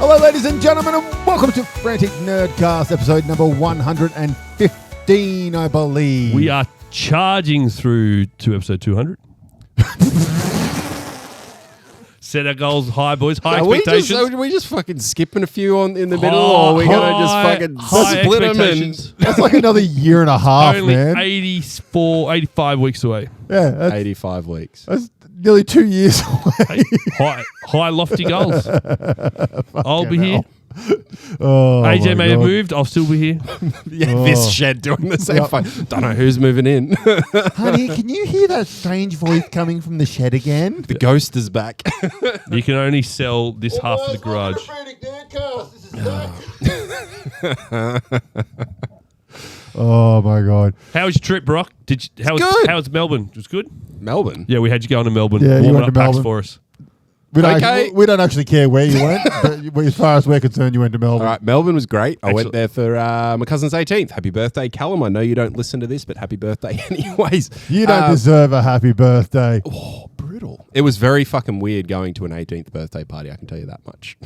Hello, ladies and gentlemen, and welcome to Frantic Nerdcast, episode number 115, I believe. We are charging through to episode 200. Set our goals high, boys. High expectations. Are we just fucking skipping a few in the middle, or are we going to just fucking split them? That's like another year and a half, Only man. 85 weeks away. Yeah, that's 85 weeks. That's nearly 2 years away. High, lofty goals. I'll be here. Oh, AJ may have God. moved. I'll still be here. This shed doing the same thing. Don't know who's moving in. Honey, can you hear that strange voice coming from the shed again? The ghost is back. You can only sell this half of the garage. Oh, my God. How was your trip, Brock? Good. How was Melbourne? It was good? Melbourne? Yeah, we had you going to Melbourne. Yeah, you warming went up to packs Melbourne. for us. We don't, Okay. we don't actually care where you went, but as far as we're concerned, you went to Melbourne. All right, Melbourne was great. I went Excellent. there for my cousin's 18th. Happy birthday, Callum. I know you don't listen to this, but happy birthday anyways. You don't deserve a happy birthday. Oh, brutal. It was very fucking weird going to an 18th birthday party, I can tell you that much.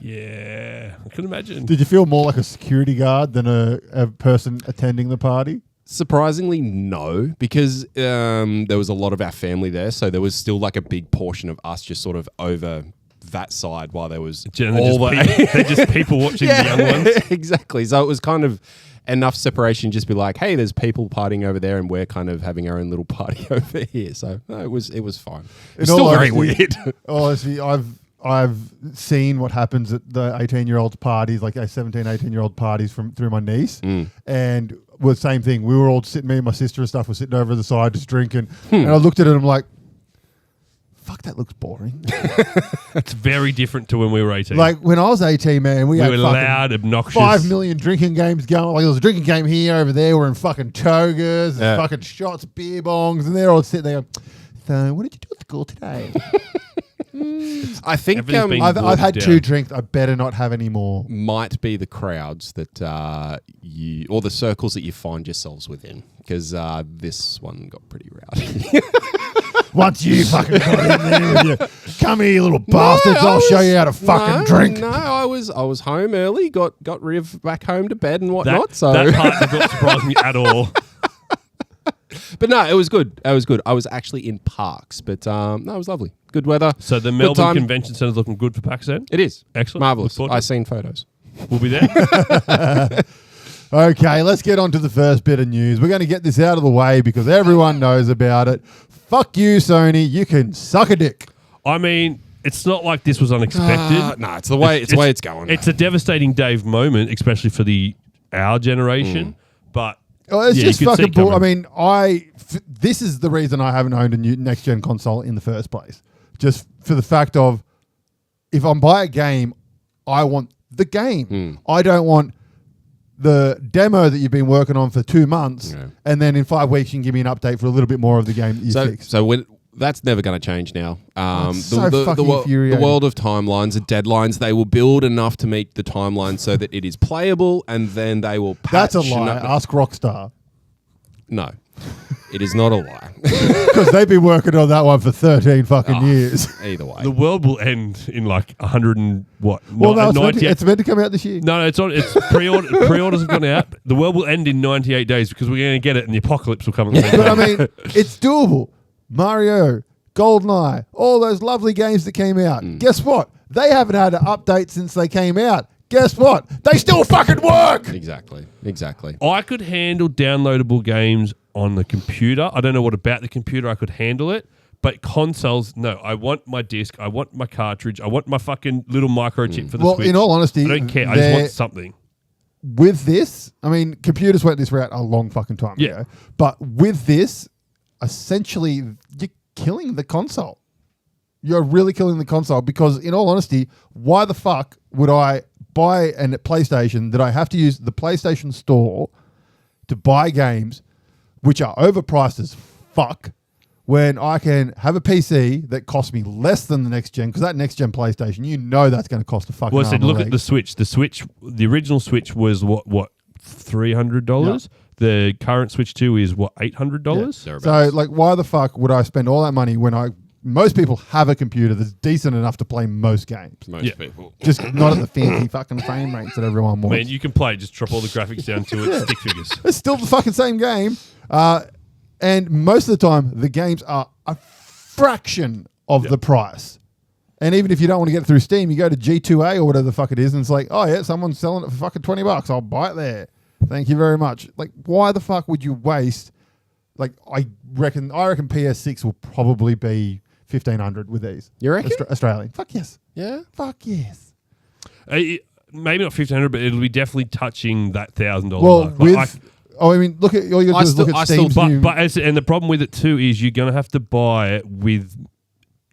Yeah, I can imagine. Did you feel more like a security guard than a person attending the party? Surprisingly, no, because there was a lot of our family there, so there was still like a big portion of us just sort of over that side while there was They're all just people watching the young ones. Exactly. So it was kind of enough separation, just be like, hey, there's people partying over there, and we're kind of having our own little party over here. So no, it was fine. It's still very weird. Honestly, I've seen what happens at the 18-year-olds parties, like 17, 18-year-old parties through my niece, and was the same thing. We were all sitting, me and my sister and stuff were sitting over the side just drinking, and I looked at it and I'm like, fuck, that looks boring. It's very different to when we were 18. Like when I was 18, man, we had were fucking loud, obnoxious. 5 million drinking games going. Like there was a drinking game here, over there. We're in fucking togas, Yeah. fucking shots, beer bongs, and they're all sitting there going, so what did you do at school today? I think Everything's been I've had watered 2 down. drinks. I better not have any more. might be the crowds that or the circles that you find yourselves within, because this one got pretty rowdy. Once you fucking got in there with your, come here, you little bastards, I'll show you how to fucking drink. No, I was home early, got Riv back home to bed and whatnot. That part did not surprise me at all. But no, it was good. It was good. I was actually in Parks, but no, it was lovely. Good weather. So the Good Melbourne time. Convention Centre's looking good for Pakistan? It is. Excellent. Marvellous. Look forward to I've it. seen photos. We'll be there. Okay, let's get on to the first bit of news. We're going to get this out of the way because everyone knows about it. Fuck you, Sony. You can suck a dick. I mean, it's not like this was unexpected. No, it's the way it's going. It's a devastating Dave moment, especially for our generation. But Oh, it's yeah, just you could see fucking it bull. I coming. mean, this is the reason I haven't owned a new next-gen console in the first place. Just for the fact of, if I'm buying a game, I want the game. I don't want the demo that you've been working on for 2 months, and then in 5 weeks you can give me an update for a little bit more of the game that you fixed. So when that's never going to change now. so fucking infuriating. The world of timelines and deadlines, they will build enough to meet the timeline so that it is playable, and then they will patch. That's a lie. Ask Rockstar. No, it is not a lie. Because they've been working on that one for 13 fucking years. Either way. the world will end in like 100 and what? Well, no, ni- it's meant to come out this year. No, it's on. It's pre-orders have gone out. The world will end in 98 days because we're going to get it, and the apocalypse will come. At the same But I time. mean, it's doable. Mario, GoldenEye, all those lovely games that came out. Guess what? They haven't had an update since they came out. Guess what? They still fucking work! Exactly. I could handle downloadable games on the computer. I don't know what about the computer. I could handle it. But consoles, no. I want my disc. I want my cartridge. I want my fucking little microchip for the Switch. Well, in all honesty, I don't care. I just want something. With this, I mean, computers went this route a long fucking time Yeah. ago. But with this, essentially, you're killing the console. You're really killing the console because, in all honesty, why the fuck would I buy a PlayStation that I have to use the PlayStation Store to buy games which are overpriced as fuck when I can have a PC that costs me less than the next gen? Because that next gen PlayStation, you know that's going to cost a fucking Well, I said, arm and look a at leg. the Switch. The original Switch was what $300. The current Switch 2 is what $800. So, like, why the fuck would I spend all that money when I most people have a computer that's decent enough to play most games. Most people. Just not at the fancy fucking frame rates that everyone wants. Man, you can play. Just drop all the graphics down to it. Stick figures. It's still the fucking same game. And most of the time, the games are a fraction of the price. And even if you don't want to get it through Steam, you go to G2A or whatever the fuck it is, and it's like, oh yeah, someone's selling it for fucking $20. I'll buy it there. Thank you very much. Like, why the fuck would you waste? Like, I reckon PS6 will probably be 1,500 with these. You reckon? Australian. Fuck yes. Yeah. Fuck yes. Maybe not 1,500, but it'll be definitely touching that $1,000 Well, mark. I mean, look at all you got to do is look at Steam's new. And the problem with it too is you're going to have to buy it with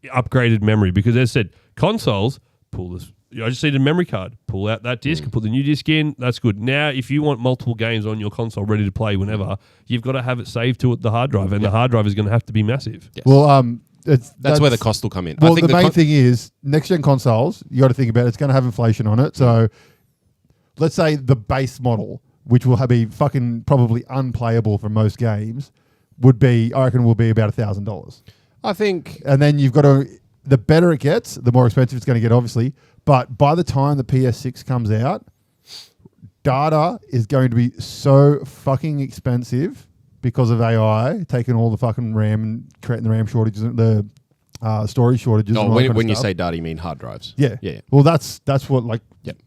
upgraded memory because, as I said, consoles pull this. I just need a memory card. Pull out that disc, put the new disc in. That's good. Now, if you want multiple games on your console ready to play whenever, you've got to have it saved to the hard drive, and the hard drive is going to have to be massive. Yes. Well, that's where the cost will come in. Well, I think the main thing is next gen consoles. You got to think about it's going to have inflation on it. So, let's say the base model, which will be fucking probably unplayable for most games, will be about $1,000. I think, and then you've got to. The better it gets, the more expensive it's going to get, obviously. But by the time the PS6 comes out, data is going to be so fucking expensive because of AI taking all the fucking RAM and creating the RAM shortages and the storage shortages. Oh, and when you say data, you mean hard drives? Yeah. Yeah. Well, that's what like. Yep.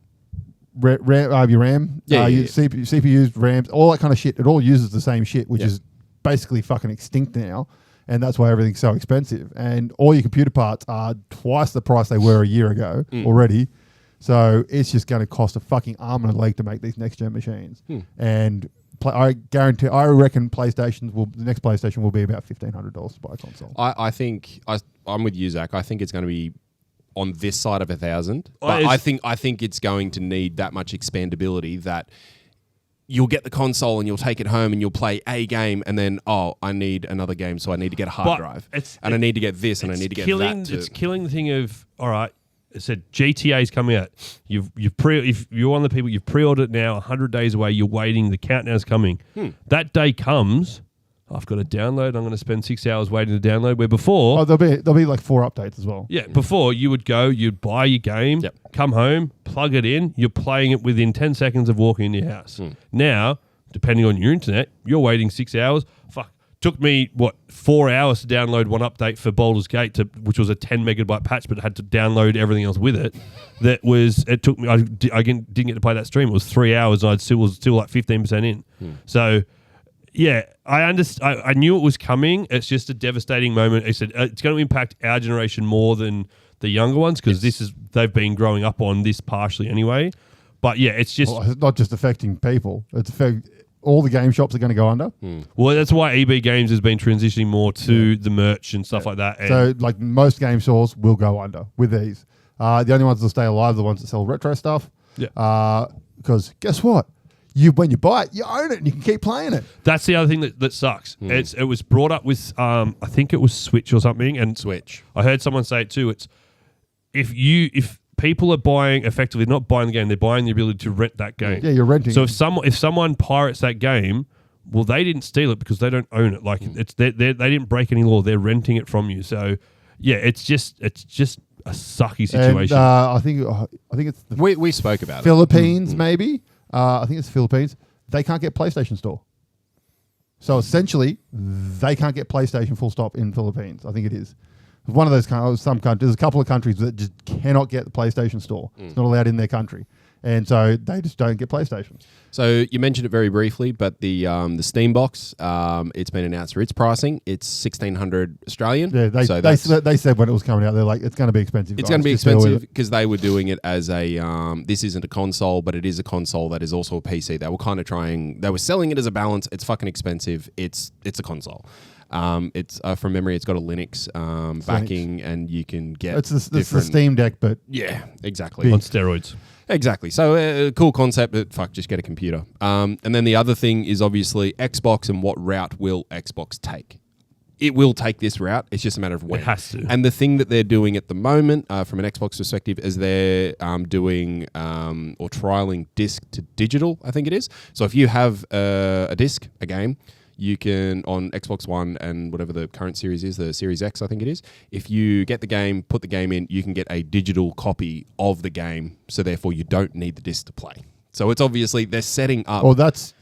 Your RAM, your CPUs, RAMs, all that kind of shit. It all uses the same shit, which is basically fucking extinct now. And that's why everything's so expensive. And all your computer parts are twice the price they were a year ago already. So it's just going to cost a fucking arm and a leg to make these next gen machines. And I reckon the next PlayStation will be about $1,500 to buy a console. I think I'm with you, Zach. I think it's going to be on this side of 1,000. But I think it's going to need that much expandability that you'll get the console and you'll take it home and you'll play a game and then, I need another game, so I need to get a hard drive. I need to get this and I need to get that too. It's killing the thing of, all right, it said GTA's coming out. If you're one of the people, you've pre-ordered it now, 100 days away, you're waiting, the countdown's coming. That day comes, I've got to download, I'm going to spend 6 hours waiting to download, where before... there'll be like 4 updates as well. Yeah, before you would go, you'd buy your game, come home, plug it in, you're playing it within 10 seconds of walking in your house. Now, depending on your internet, you're waiting 6 hours. Fuck, took me, 4 hours to download one update for Baldur's Gate, which was a 10 megabyte patch, but it had to download everything else with it. It took me, I didn't get to play that stream, it was 3 hours and I was still like 15% in. So... yeah, I understand. I knew it was coming. It's just a devastating moment. I said it's going to impact our generation more than the younger ones because they've been growing up on this partially anyway. But yeah, it's just it's not just affecting people. It's all the game shops are going to go under. Well, that's why EB Games has been transitioning more to the merch and stuff like that. And so, like most game stores will go under with these. The only ones that stay alive are the ones that sell retro stuff. Yeah. Because guess what? When you buy it, you own it and you can keep playing it. That's the other thing that sucks. It was brought up with, I think it was Switch or something. And Switch. I heard someone say it too. It's if people are buying, effectively not buying the game, they're buying the ability to rent that game. Yeah, you're renting. So if someone pirates that game, well, they didn't steal it because they don't own it. Like they didn't break any law. They're renting it from you. So yeah, it's just a sucky situation. And, I think it's we spoke about Philippines maybe. I think it's Philippines. They can't get PlayStation Store. So essentially, they can't get PlayStation full stop in Philippines. I think it is. One of those some countries. There's a couple of countries that just cannot get the PlayStation Store. It's not allowed in their country. And so they just don't get PlayStation. So you mentioned it very briefly, but the Steam box, it's been announced for its pricing. It's 1,600 Australian. Yeah, they said when it was coming out, they're like, it's going to be expensive. It's going to be expensive because they were doing it as a, this isn't a console, but it is a console that is also a PC. They were kind of they were selling it as a balance. It's fucking expensive. It's a console. It's from memory, it's got a Linux backing, and you can get it's the Steam Deck, but yeah, exactly on steroids. Exactly. So cool concept, but just get a computer. And then the other thing is obviously Xbox and what route will Xbox take? It will take this route. It's just a matter of when. It has to. And the thing that they're doing at the moment, from an Xbox perspective, is they're doing or trialing disc to digital, I think it is. So if you have a disc, a game, you can, on Xbox One and whatever the current series is, the Series X, I think it is, if you get the game, put the game in, you can get a digital copy of the game, so therefore you don't need the disc to play. So it's obviously, they're setting up... Well, that's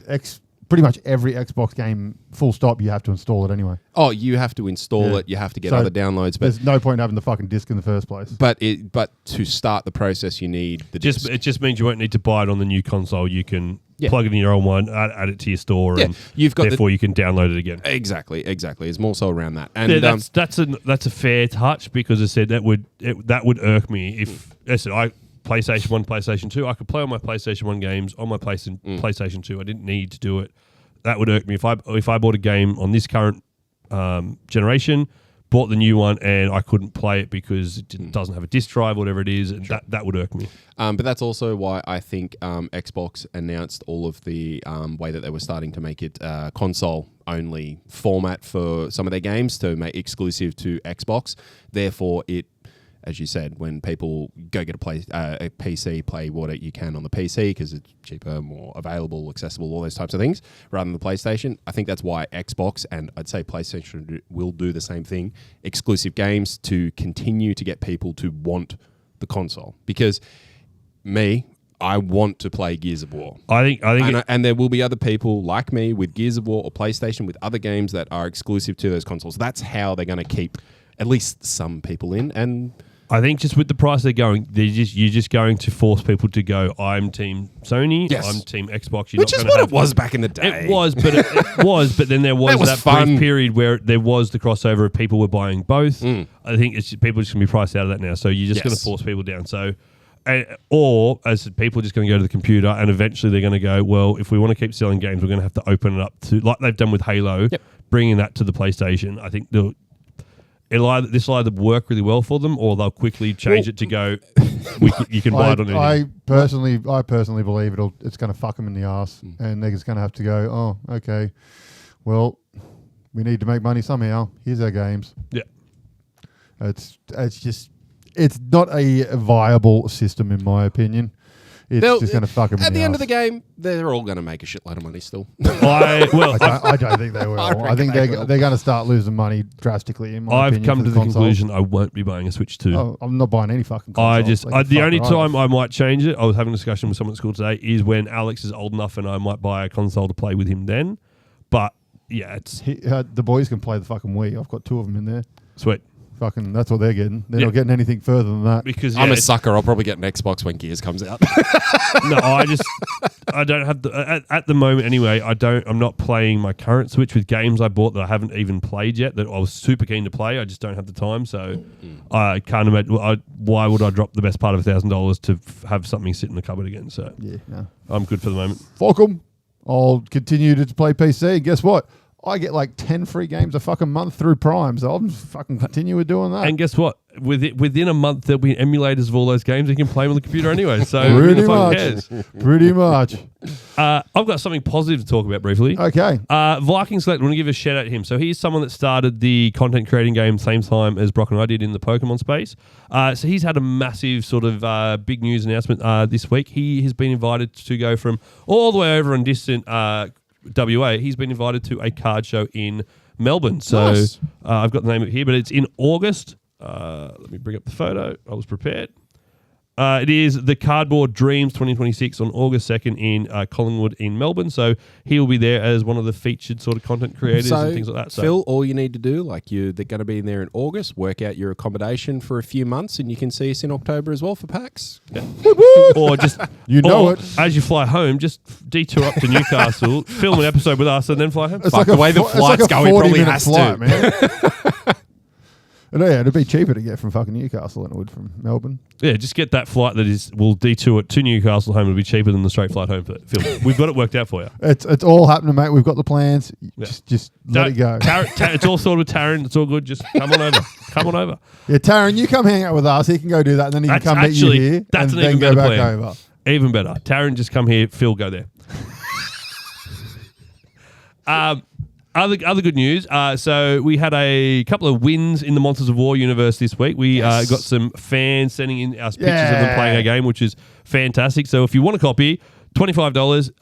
pretty much every Xbox game, full stop, you have to install it anyway. Oh, you have to install it, you have to get other downloads. But there's no point in having the fucking disc in the first place. But to start the process, you need the disc. It just means you won't need to buy it on the new console. You can plug it in your own one, add it to your store, and you've got therefore you can download it again. Exactly. It's more so around that. And that's a fair touch, because I said that would irk me if I said PlayStation 1, PlayStation 2. I could play on my PlayStation 1 games on my PlayStation 2. I didn't need to do it. That would irk me if I bought a game on this current generation, bought the new one, and I couldn't play it because it doesn't have a disc drive, whatever it is. And that would irk me. But that's also why I think Xbox announced all of the way that they were starting to make it console-only format for some of their games to make exclusive to Xbox. Therefore, it, as you said, when people go get a PC, play what you can on the PC because it's cheaper, more available, accessible, all those types of things, rather than the PlayStation. I think that's why Xbox, and I'd say PlayStation will do the same thing, exclusive games to continue to get people to want the console. Because I want to play Gears of War. And there will be other people like me with Gears of War or PlayStation with other games that are exclusive to those consoles. That's how they're going to keep at least some people in. And I think just with the price they're going, you're just going to force people to go, I'm Team Sony, I'm Team Xbox. Which is what it was back in the day. It was, but then there was that brief period where there was the crossover of people were buying both. I think people are just going to be priced out of that now. So you're just going to force people down. So, or as people are just going to go to the computer, and eventually they're going to go, well, if we want to keep selling games, we're going to have to open it up to, like they've done with Halo, bringing that to the PlayStation. I think this will either work really well for them, or they'll quickly change it to go. You can buy it on anything. I personally believe it's going to fuck them in the ass, and they're just going to have to go. Oh, okay. Well, we need to make money somehow. Here's our games. Yeah. It's not a viable system in my opinion. It's just going to fuck them in the ass. At the end of the game, they're all going to make a shitload of money still. I don't think they will. I think they're going to start losing money drastically, in my opinion. I've come to the conclusion I won't be buying a Switch 2. Oh, I'm not buying any fucking console. The only time I might change it, I was having a discussion with someone at school today, is when Alex is old enough and I might buy a console to play with him then. But, yeah, the boys can play the fucking Wii. I've got 2 of them in there. Sweet. Fucking, that's what they're getting. They're not getting anything further than that. Because I'm a sucker. I'll probably get an Xbox when Gears comes out. No, I don't have at the moment anyway. I'm not playing my current Switch with games I bought that I haven't even played yet. That I was super keen to play. I just don't have the time. So I can't imagine. Why would I drop the best part of $1,000 to have something sit in the cupboard again? So I'm good for the moment. Fuck 'em. I'll continue to play PC. And guess what? I get like 10 free games a fucking month through Prime, so I'll just fucking continue with doing that. And guess what? Within a month, there'll be emulators of all those games. You can play them on the computer anyway. So Pretty much. I've got something positive to talk about briefly. Okay. Viking Select, I want to give a shout out to him. So he's someone that started the content creating game same time as Brock and I did in the Pokemon space. So he's had a massive sort of big news announcement this week. He has been invited to go from all the way over in distant WA. He's been invited to a card show in Melbourne. So nice. I've got the name of it here, but it's in August. Let me bring up the photo. I was prepared. It is the Cardboard Dreams 2026 on August 2nd in Collingwood in Melbourne. So he'll be there as one of the featured sort of content creators and things like that. So Phil, all you need to do, they're going to be in there in August, work out your accommodation for a few months, and you can see us in October as well for PAX. Yeah. Or just as you fly home, just detour up to Newcastle, film an episode with us, and then fly home. It's like the way the flight's going, probably has to. Man. Yeah, it'd be cheaper to get from fucking Newcastle than it would from Melbourne. Yeah, just get that flight will detour it to Newcastle home. It'll be cheaper than the straight flight home for Phil. We've got it worked out for you. It's all happening, mate. We've got the plans. Yeah. Just let it go. It's all sorted with Taryn. It's all good. Just come on over. Come on over. Yeah, Taryn, you come hang out with us. He can go do that, and then he can come meet you here. That's and an even then better go back plan. over. Even better. Taryn, just come here. Phil, go there. Other good news. So we had a couple of wins in the Monsters of War universe this week. We got some fans sending in us pictures of them playing our game, which is fantastic. So if you want a copy, $25.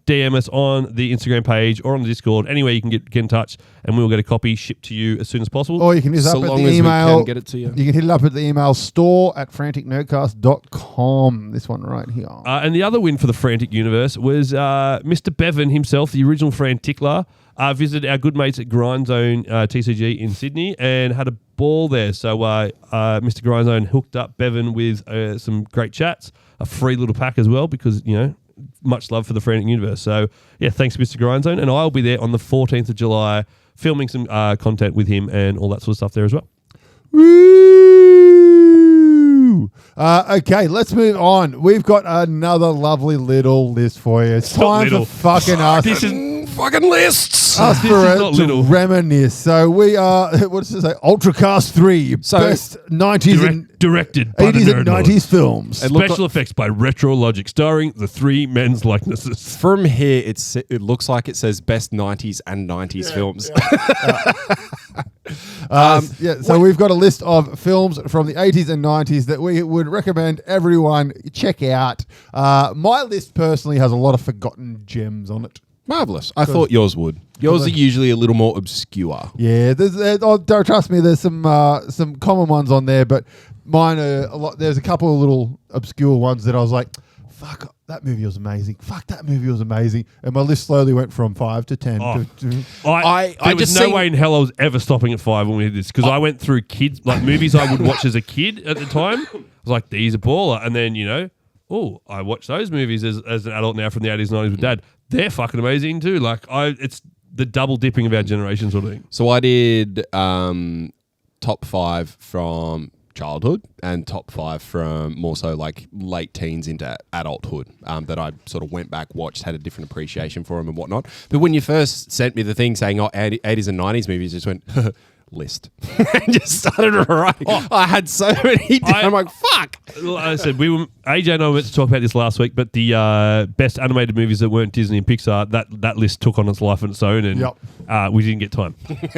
DM us on the Instagram page or on the Discord. Anywhere you can get in touch, and we will get a copy shipped to you as soon as possible. Or you can hit us So up at long the as we email. can get it to you. You can hit it up at the email store@franticnerdcast.com. This one right here. And the other win for the Frantic universe was Mr. Bevan himself, the original Franticler, visited our good mates at Grindzone TCG in Sydney and had a ball there. So Mr. Grindzone hooked up Bevan with some great chats, a free little pack as well because, much love for the Frantic universe. So, yeah, thanks, Mr. Grindzone. And I'll be there on the 14th of July filming some content with him and all that sort of stuff there as well. Woo! Okay, let's move on. We've got another lovely little list for you. It's time for fucking us. This is Fucking lists. Us this for is it not to little. reminisce. So we are, what does it say? Ultracast 3, best 90s and directed by 80s the and Nerd 90s films. It looked Special effects by Retro Logic, starring the three men's likenesses. From here, it looks like it says best 90s and 90s films. So we've got a list of films from the 80s and 90s that we would recommend everyone check out. My list personally has a lot of forgotten gems on it. Marvelous. I thought yours would. Yours are usually a little more obscure. Yeah, don't trust me. There's some common ones on there, but mine are a lot. There's a couple of little obscure ones that I was like, "Fuck, that movie was amazing. Fuck, that movie was amazing." And my list slowly went from 5 to 10. Oh. To There was just no seen- way in hell I was ever stopping at 5 when we did this because I went through kids like movies I would watch as a kid at the time. I was like, "These are baller," and then I watch those movies as an adult now from the 80s and 90s with Dad. They're fucking amazing too. Like it's the double dipping of our generation sort of thing. So I did top 5 from childhood and top 5 from more so like late teens into adulthood that I sort of went back, watched, had a different appreciation for them and whatnot. But when you first sent me the thing saying 80s and 90s movies, just went list and just started writing. I had so many. I'm like, fuck. I said AJ and I went to talk about this last week, but the best animated movies that weren't Disney and Pixar, that list took on its life on its own, and we didn't get time.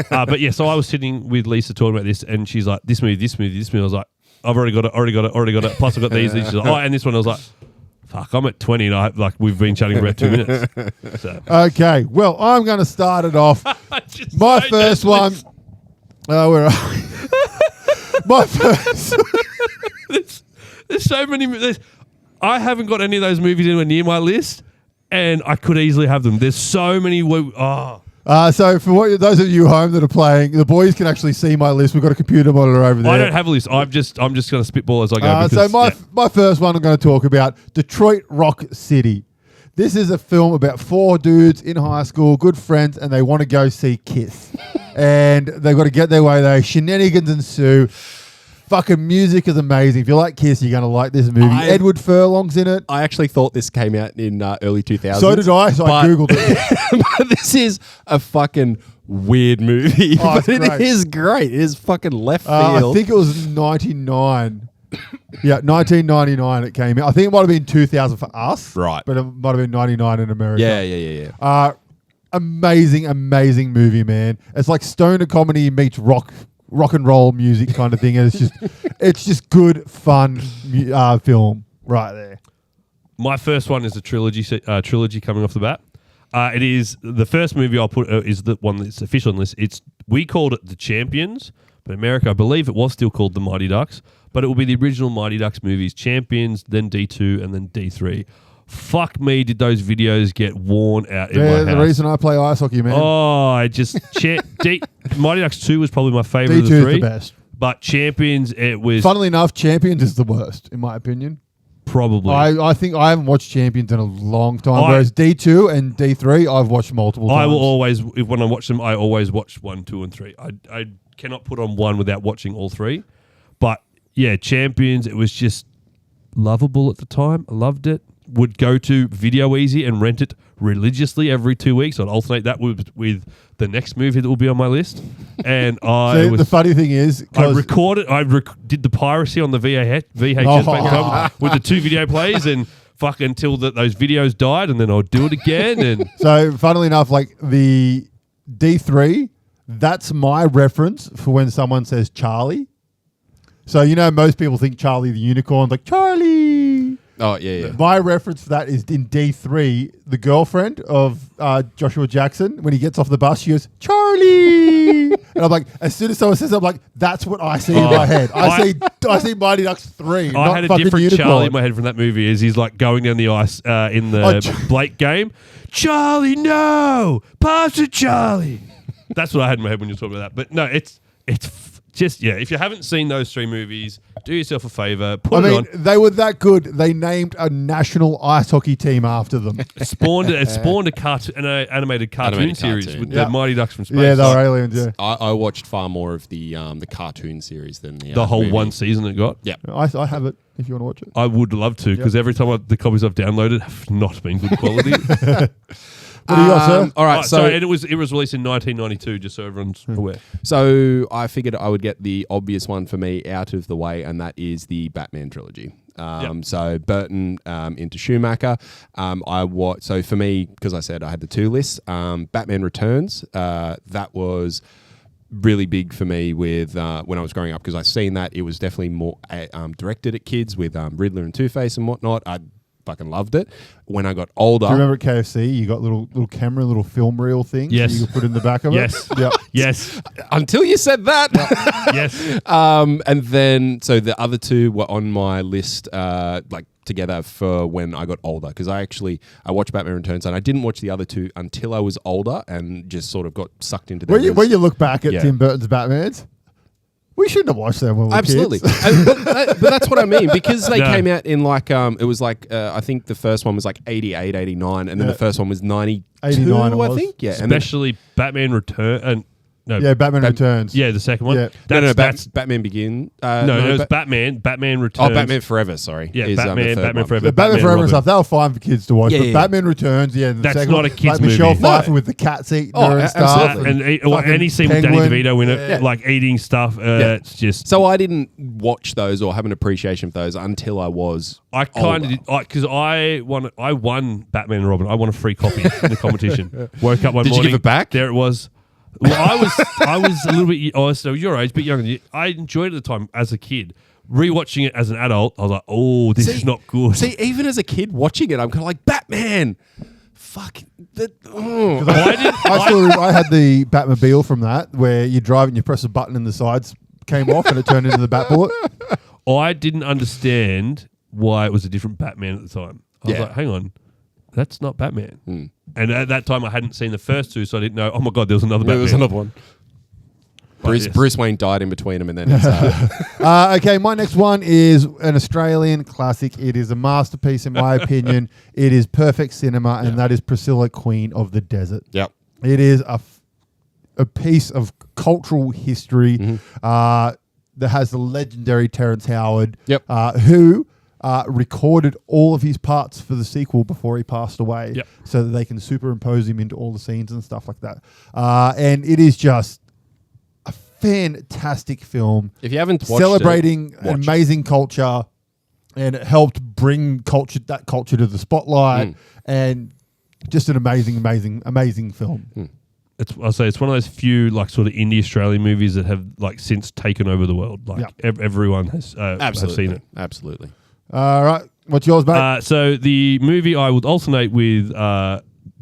But yeah, so I was sitting with Lisa talking about this, and she's like, this movie. I was like, I've already got it. Plus I've got these. She's like, and this one. I was like, fuck, I'm at 20, and we've been chatting for about 2 minutes. So. Okay, well, I'm going to start it off. My first one. Where are we? My first. There's so many. I haven't got any of those movies anywhere near my list, and I could easily have them. There's so many. So for those of you home that are playing, the boys can actually see my list. We've got a computer monitor over there. I don't have a list. I'm just going to spitball as I go. My first one I'm going to talk about, Detroit Rock City. This is a film about 4 dudes in high school, good friends, and they want to go see Kiss. And they've got to get their way there. Shenanigans ensue. Fucking music is amazing. If you like Kiss, you're going to like this movie. Edward Furlong's in it. I actually thought this came out in early 2000s. So did I, so I Googled it. But this is a fucking weird movie. Oh, but it is great. It is fucking left field. I think it was 99. Yeah, 1999 it came out. I think it might have been 2000 for us. Right. But it might have been 99 in America. Yeah. Amazing movie, man. It's like stoner comedy meets rock and roll music kind of thing. And it's just good, fun film right there. My first one is a trilogy coming off the bat. It is the first movie I'll put is the one that's official on this. We called it The Champions, but in America, I believe it was still called The Mighty Ducks. But it will be the original Mighty Ducks movies, Champions, then D2, and then D3. Fuck me, did those videos get worn out in my house. The reason I play ice hockey, man. Mighty Ducks 2 was probably my favourite of the D2 three. is the best. But Champions, it was... Funnily enough, Champions is the worst, in my opinion. Probably. I think I haven't watched Champions in a long time, whereas D2 and D3 I've watched multiple times. I will always, when I watch them, I always watch 1, 2, and 3. I cannot put on one without watching all 3. But... yeah, Champions, it was just lovable at the time. I loved it. Would go to Video Easy and rent it religiously every 2 weeks. I'd alternate that with the next movie that will be on my list. And the funny thing is... I recorded... did the piracy on the VHS back with the 2 video plays and fuck until those videos died, and then I'd do it again. And so, funnily enough, like the D3, that's my reference for when someone says Charlie. So, most people think Charlie the Unicorn, like, Charlie. Oh, yeah. My reference for that is in D3, the girlfriend of Joshua Jackson, when he gets off the bus, she goes, Charlie! And I'm like, as soon as someone says that, I'm like, that's what I see in my head. I see Mighty Ducks 3, I had a different Unicorn. Charlie in my head from that movie as he's like going down the ice in the Blake game. Charlie, no! Pass it, Charlie! That's what I had in my head when you were talking about that. But no, it's just, if you haven't seen those 3 movies, do yourself a favor, put it on. They were that good. They named a national ice hockey team after them. It spawned an animated cartoon series with the Mighty Ducks from space. Yeah, they were aliens, yeah. I watched far more of the cartoon series than the whole movie. one season it got. Yeah. I have it if you want to watch it. I would love to, because every time the copies I've downloaded have not been good quality. What do you got, sir? All right, so and it was released in 1992, just so everyone's aware. So I figured I would get the obvious one for me out of the way, and that is the Batman trilogy. So Burton into Schumacher. So for me, because I said I had the 2 lists, Batman Returns. That was really big for me with when I was growing up, because I seen that it was definitely more directed at kids with Riddler and Two-Face and whatnot. I fucking loved it. When I got older, do you remember at KFC you got little camera, little film reel things Yes. that you could put in the back of Yes. it? Yep. Yes. until you said that. Yes. And then, so the other 2 were on my list, together for when I got older, because I watched Batman Returns, and I didn't watch the other 2 until I was older, and just sort of got sucked into them. When you look back at Tim Burton's Batmans, we shouldn't have watched them when we were Absolutely. kids. but that's what I mean, because they came out in it was I think the first one was 88, 89, and then the first one was 92, 89 it I was. think. Yeah. Especially Batman Return. Batman Returns. Yeah, the second one. Yeah. That's Batman Begin. it was Batman Returns. Oh, Batman Forever, sorry. Yeah, is, Batman Forever. The Batman Forever Robin. and stuff, they were fine for kids to watch. Yeah, but yeah. Batman Returns, the That's second not one, a kid's Michelle movie. Pfeiffer No. with the cats eating Oh, her and stuff. absolutely. Or any scene with Danny Penguin. DeVito in it, Yeah. like eating stuff. It's just. So I didn't watch those or have an appreciation for those until I was I kind of did, because I won Batman and Robin. I won a free copy in the competition. Woke up one Did you morning. give it back? There it was. Well, I was a little bit. Oh, so your age, but younger than you. I enjoyed it at the time as a kid. Rewatching it as an adult, I was like, "Oh, this is not good." See, even as a kid watching it, I'm kind of like, Batman. Fuck. I had the Batmobile from that, where you drive and you press a button and the sides came off and it turned into the Batbullet. I didn't understand why it was a different Batman at the time. I was like, "Hang on, that's not Batman." And at that time, I hadn't seen the first 2, so I didn't know. Oh my god, there was another Batman. There was another one. Bruce Wayne died in between them, and then it's, Okay, my next one is an Australian classic. It is a masterpiece, in my opinion. It is perfect cinema, and that is Priscilla, Queen of the Desert. Yep. It is a piece of cultural history that has the legendary Terrence Howard, who recorded all of his parts for the sequel before he passed away, so that they can superimpose him into all the scenes and stuff like that. And it is just a fantastic film. If you haven't watched celebrating it, watch amazing culture, and it helped bring that culture to the spotlight, and just an amazing film. I'll say it's one of those few sort of indie Australian movies that have since taken over the world. Everyone has seen it. Absolutely. All right, what's yours, mate? So the movie I would alternate with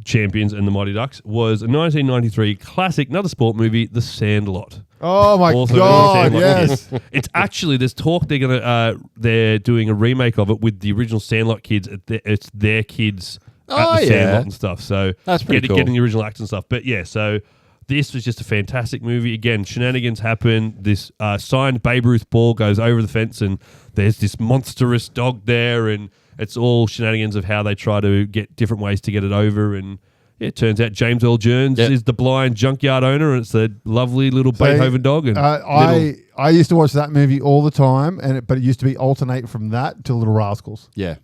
Champions and the Mighty Ducks was a 1993 classic, another sport movie, The Sandlot. Oh my Also God! Sandlot. Yes, It's actually, there's talk they're doing a remake of it with the original Sandlot kids. It's their kids at the Sandlot and stuff. So that's pretty cool. Getting the original acts and stuff. But yeah, so this was just a fantastic movie. Again, shenanigans happen. This signed Babe Ruth ball goes over the fence, and there's this monstrous dog there, and it's all shenanigans of how they try to get different ways to get it over. And it turns out James Earl Jones is the blind junkyard owner, and it's a lovely little Beethoven dog. And I used to watch that movie all the time, but it used to be alternate from that to Little Rascals. Yeah.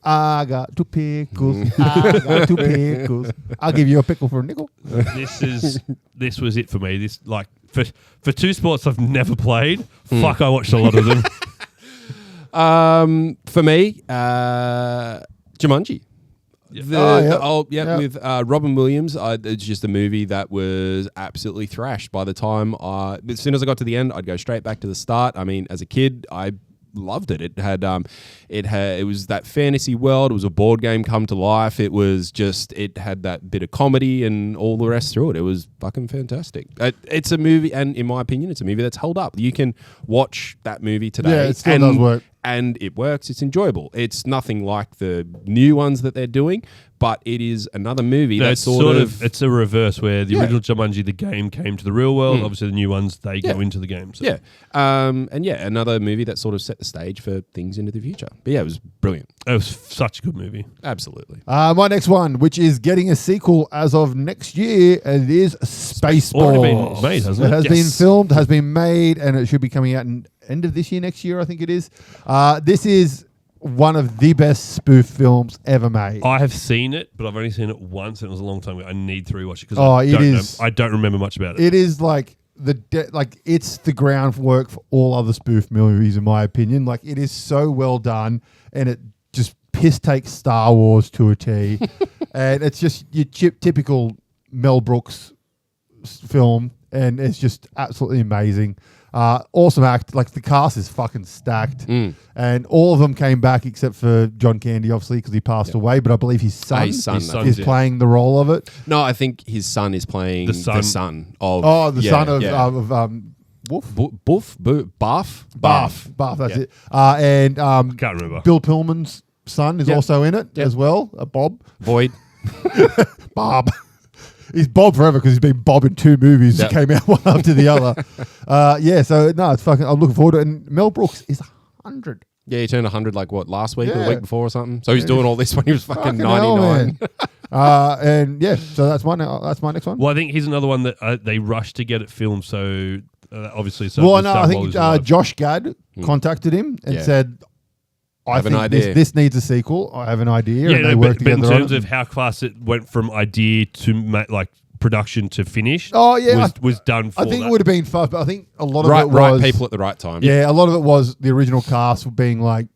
I got 2 pickles. I got 2 pickles. I'll give you a pickle for a nickel. This was it for me. This for 2 sports I've never played. Fuck, I watched a lot of them. For me, Jumanji. With Robin Williams. It's just a movie that was absolutely thrashed. By the time, as soon as I got to the end, I'd go straight back to the start. I mean, as a kid, I loved it. It was that fantasy world. It was a board game come to life. It had that bit of comedy and all the rest through it. It was fucking fantastic. It's a movie, and in my opinion, it's a movie that's held up. You can watch that movie today. Yeah, it still does work. And it works. It's enjoyable. It's nothing like the new ones that they're doing, but it is another movie that's sort of... It's a reverse where the original Jumanji, the game, came to the real world. Obviously, the new ones, they go into the game. So. Yeah. Another movie that sort of set the stage for things into the future. But yeah, it was brilliant. It was such a good movie. Absolutely. My next one, which is getting a sequel as of next year, and it is Spaceballs. Already been made, hasn't it? It has been filmed, has been made, and it should be coming out in end of this year, next year, I think it is. This is one of the best spoof films ever made. I have seen it, but I've only seen it once, and it was a long time ago. I need to rewatch it because I don't remember much about it. It is like it's the groundwork for all other spoof movies, in my opinion. Like, it is so well done, and it just piss takes Star Wars to a T. And it's just your typical Mel Brooks film, and it's just absolutely amazing. Awesome act. Like, the cast is fucking stacked, and all of them came back except for John Candy, obviously, because he passed away. But I believe his son is playing the role of it. No, I think his son is playing the son of. Oh, the son of Wolf? Bath. That's it. And Can't remember. Bill Pillman's son is also in it as well. Bob. Void. Bob. He's Bob forever because he's been Bob in 2 movies that came out one after the other. It's fucking. I'm looking forward to it. And Mel Brooks is 100. Yeah, he turned 100 last week or the week before or something. So he's doing all this when he was fucking 99. So that's my next one. Well, I think here's another one that they rushed to get it filmed. So obviously, I think Josh Gad contacted him and said, I think this needs a sequel. I have an idea. Yeah, but in terms of how fast it went from idea to production to finish, was done for I think that. it would have been fast, but I think a lot of it was... Right people at the right time. Yeah, a lot of it was the original cast being like,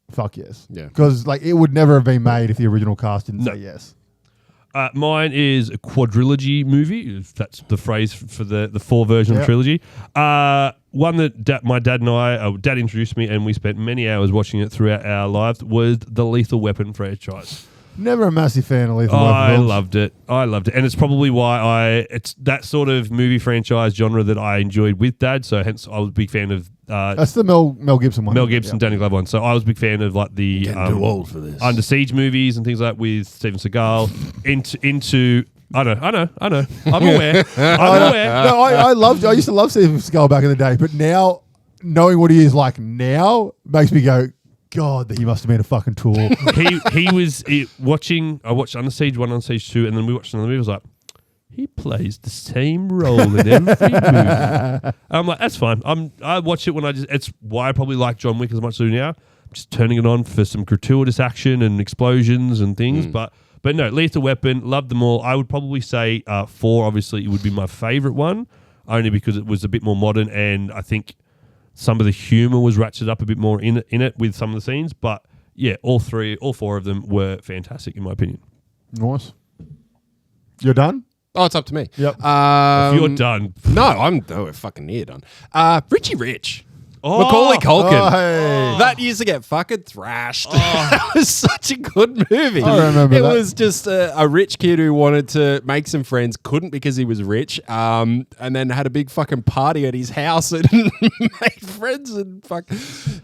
fuck yes. Yeah. Because it would never have been made if the original cast didn't say yes. Mine is a quadrilogy movie. If that's the phrase for the 4 version of trilogy. One that my dad and Dad introduced me, and we spent many hours watching it throughout our lives, was the Lethal Weapon franchise. Never a massive fan of Lethal Weapon. I loved it, and it's probably why it's that sort of movie franchise genre that I enjoyed with Dad. So hence, I was a big fan of. That's the Mel Gibson one. Mel Gibson, Danny Glover one. So I was a big fan of the too old for this. Under Siege movies and things like that with Steven Seagal. into I know. I'm aware. No, I used to love Steven Seagal back in the day, but now knowing what he is like now makes me go, God, that he must have been a fucking tool. he was watching. I watched Under Siege 1, Under Siege 2, and then we watched another movie. I was like, he plays the same role in every movie. And I'm like, that's fine. I watch it when it's why I probably like John Wick as much as I do now. I'm just turning it on for some gratuitous action and explosions and things. But no, Lethal Weapon, loved them all. I would probably say 4, obviously, it would be my favourite one, only because it was a bit more modern, and I think some of the humour was ratcheted up a bit more in it with some of the scenes. But yeah, all 4 of them were fantastic, in my opinion. Nice. You're done? Oh, it's up to me. Yep. If you're done. No, we're fucking near done. Richie Rich. Macaulay Culkin. Hey. That used to get fucking thrashed. That was such a good movie. I remember it that. It was just a rich kid who wanted to make some friends, couldn't because he was rich, and then had a big fucking party at his house and made friends and fuck.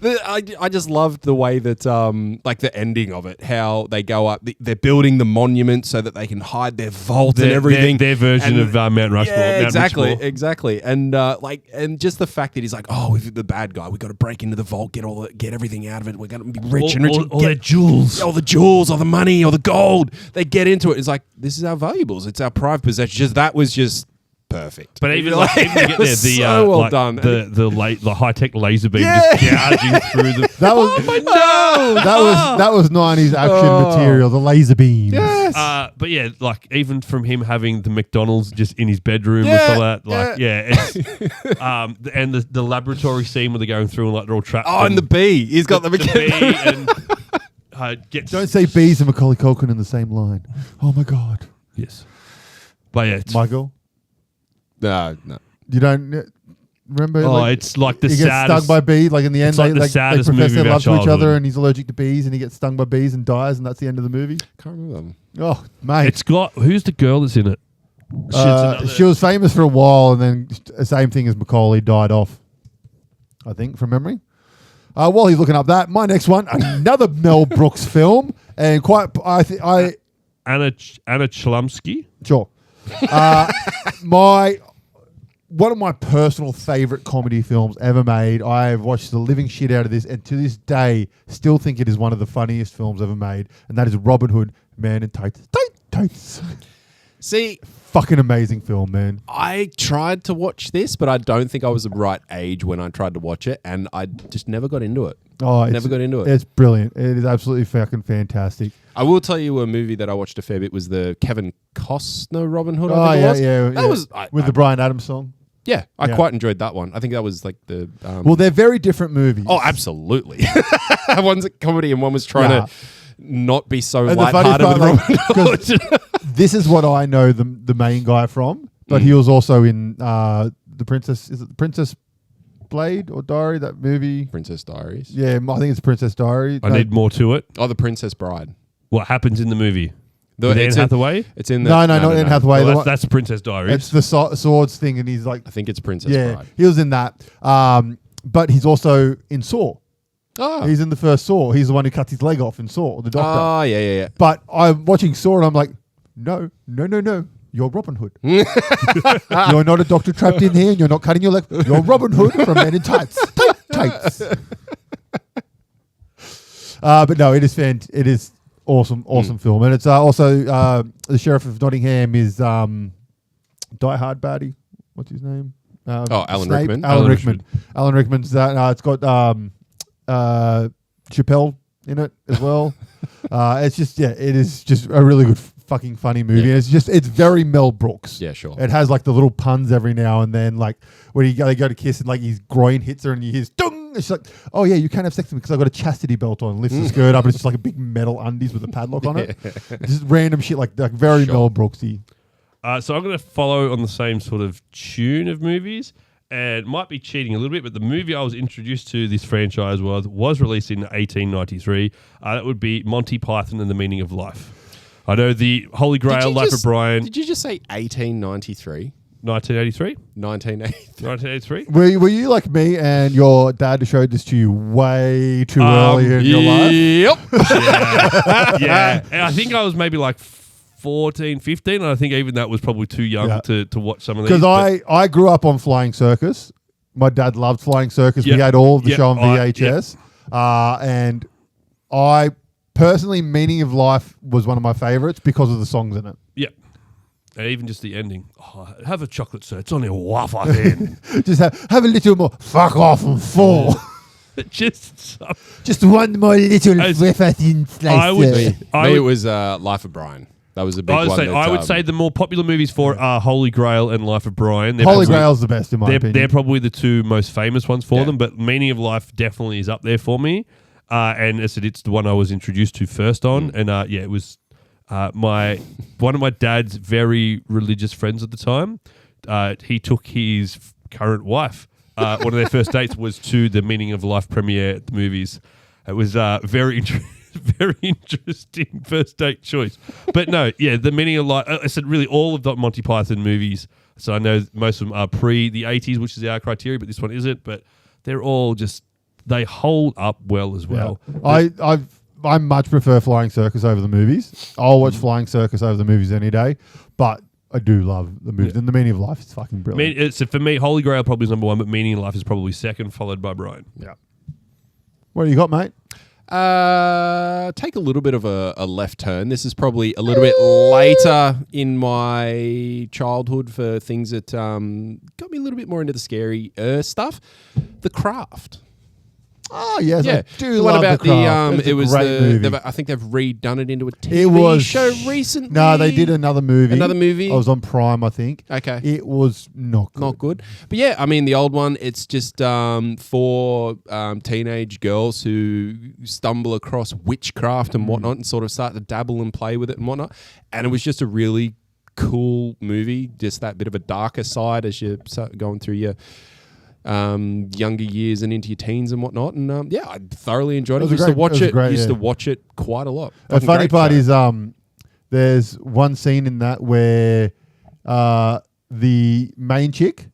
I just loved the way that, the ending of it, how they go up, they're building the monument so that they can hide their vault and everything. Their version of Mount Rushmore. Yeah, Mount exactly. And just the fact that he's like, we're the bad guy. We got to break into the vault, get everything out of it. We're going to be rich and rich. All their jewels. All the jewels, all the money, all the gold. They get into it. It's like, this is our valuables. It's our private possession. That was just perfect. But even even to get there, so well done. The high tech laser beam just gouging through the. That was that was 90s action material. The laser beam. Yes. But yeah, even from him having the McDonald's just in his bedroom and all that, it's, and the laboratory scene where they're going through and they're all trapped. Oh, and the bee. He's got the bee and Don't say bees and Macaulay Culkin in the same line. Oh my God. Yes. But yeah, Michael. No. You don't. Remember? Oh, it's like the he gets saddest. stung by bees. Like in the end, It's like the saddest they profess movie their of our love to each other, childhood. and he's allergic to bees, and he gets stung by bees and dies, and that's the end of the movie. Can't remember them. Oh, mate. It's got who's the girl that's in it? She was famous for a while, and then the same thing as Macaulay died off, I think, from memory. While he's looking up that, my next one, another Mel Brooks film, and Anna Chlumsky. Sure. One of my personal favorite comedy films ever made. I've watched the living shit out of this, and to this day, still think it is one of the funniest films ever made, and that is Robin Hood, Man in Tights. Tights. See, fucking amazing film, man. I tried to watch this, but I don't think I was the right age when I tried to watch it, and I just never got into it. Never got into it. It's brilliant. It is absolutely fucking fantastic. I will tell you a movie that I watched a fair bit was the Kevin Costner Robin Hood. Oh, I think it was. yeah. That was with the Brian Adams song. Yeah, I Yeah. quite enjoyed that one. I think that was like the. Well, they're very different movies. Oh, absolutely. One's a comedy and one was trying to not be so And the funny lighthearted with part, Robin Hood. this is what I know the main guy from, but he was also in the Princess. Is it the Princess Blade or Diary? That movie. Princess Diaries. Yeah, I think it's Princess Diary. I need more to it. Oh, the Princess Bride. What happens in the movie? With Anne It's in- Hathaway? It's in the No, not Anne Hathaway. Well, The that's, one- that's Princess Diaries. It's the swords thing, and he's like, I think it's Princess Bride. he was in that. But he's also in Saw. Oh. He's in the first Saw. He's the one who cuts his leg off in Saw, the doctor. Oh, yeah. But I'm watching Saw, and I'm like, no. You're Robin Hood. You're not a doctor trapped in here, and you're not cutting your leg. You're Robin Hood from Men in Tights. Tights. But no, it is awesome film, and it's also the Sheriff of Nottingham is Die Hard baddie. What's his name? Alan Snape? Rickman. Alan Rickman. Alan Rickman's that. It's got Chappelle in it as well. It is just a really good fucking funny movie. Yeah. And it's very Mel Brooks. Yeah, sure. It has like the little puns every now and then, like when they go to kiss and like his groin hits her and you hear dung. And she's like, "Oh yeah, you can't have sex with me because I've got a chastity belt on." Lifts the skirt up and it's just like a big metal undies with a padlock on it. Just random shit like very Mel Brooksy. So I'm going to follow on the same sort of tune of movies, and might be cheating a little bit, but the movie I was introduced to this franchise was released in 1893. That would be Monty Python and the Meaning of Life. I know the Holy Grail, Life of Brian. Did you just say 1893? 1983? 1983. 1983? Were you like me and your dad showed this to you way too early in your life? Yep. Yeah. And I think I was maybe like 14, 15, and I think even that was probably too young to watch some of these. Because I grew up on Flying Circus. My dad loved Flying Circus. Yep. We had all of the Yep. show on VHS. And I personally, Meaning of Life was one of my favorites because of the songs in it. Yeah. And even just the ending. Oh, have a chocolate, sir. It's only a waffle thin. Just have a little more. Fuck off and fall. Just one more little wafer thin slice. I would- sir. Me, it was Life of Brian. That was a big one. I would say the more popular movies for are Holy Grail and Life of Brian. Holy Grail's the best in my opinion. They're probably the two most famous ones for them, but Meaning of Life definitely is up there for me. And as I said, it's the one I was introduced to first on. And it was one of my dad's very religious friends at the time. He took his current wife. One of their first dates was to the Meaning of Life premiere at the movies. It was very interesting first date choice. But no, the Meaning of Life, I said really all of the Monty Python movies. So I know most of them are pre the 80s, which is our criteria, but this one isn't. But they're all just, they hold up well as well. Yeah. I much prefer Flying Circus over the movies. I'll watch Flying Circus over the movies any day, but I do love the movies. And the Meaning of Life is fucking brilliant. So for me, Holy Grail probably is number one, but Meaning of Life is probably second, followed by Brian. Yeah. What do you got, mate? Take a little bit of a left turn. This is probably a little bit later in my childhood for things that got me a little bit more into the scary stuff. The Craft. Oh yes, I do the love one about The Craft. It's it a was great movie. I think they've redone it into a TV show recently. No, they did another movie. Another movie? I was on Prime, I think. Okay. It was not good. Not good. But yeah, I mean, the old one, it's just for teenage girls who stumble across witchcraft and whatnot and sort of start to dabble and play with it and whatnot. And it was just a really cool movie, just that bit of a darker side as you're going through your younger years and into your teens and whatnot. And I thoroughly enjoyed it. It was Used to watch it. great, Used to watch it quite a lot. The Fucking funny great part show. is there's one scene in that where the main chick,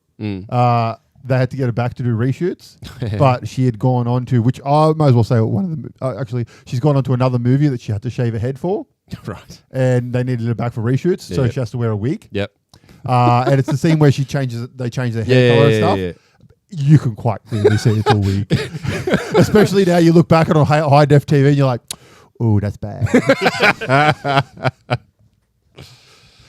they had to get her back to do reshoots, but she had gone on to, which I might as well say one of the, actually, she's gone on to another movie that she had to shave her head for. Right. And they needed her back for reshoots, so she has to wear a wig. Yep. And it's the scene where they change their hair color and stuff. Yeah. You can quite clearly see it's a wig. Especially now you look back on high def TV and you're like, oh, that's bad.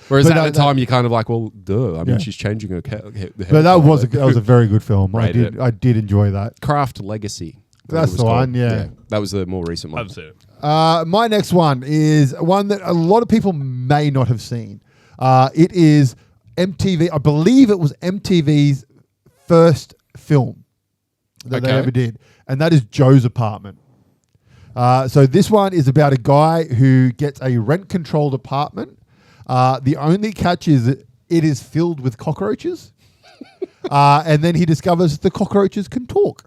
Whereas But at the time, you're kind of like, well, duh. I mean, she's changing her hair. But that was a very good film. I Rated did enjoy that. Craft Legacy. That's the one, yeah. That was the more recent I one. haven't seen it. My next one is one that a lot of people may not have seen. It is MTV. I believe it was MTV's first film that they ever did, and that is Joe's Apartment. So this one is about a guy who gets a rent-controlled apartment. The only catch is it is filled with cockroaches, and then he discovers the cockroaches can talk.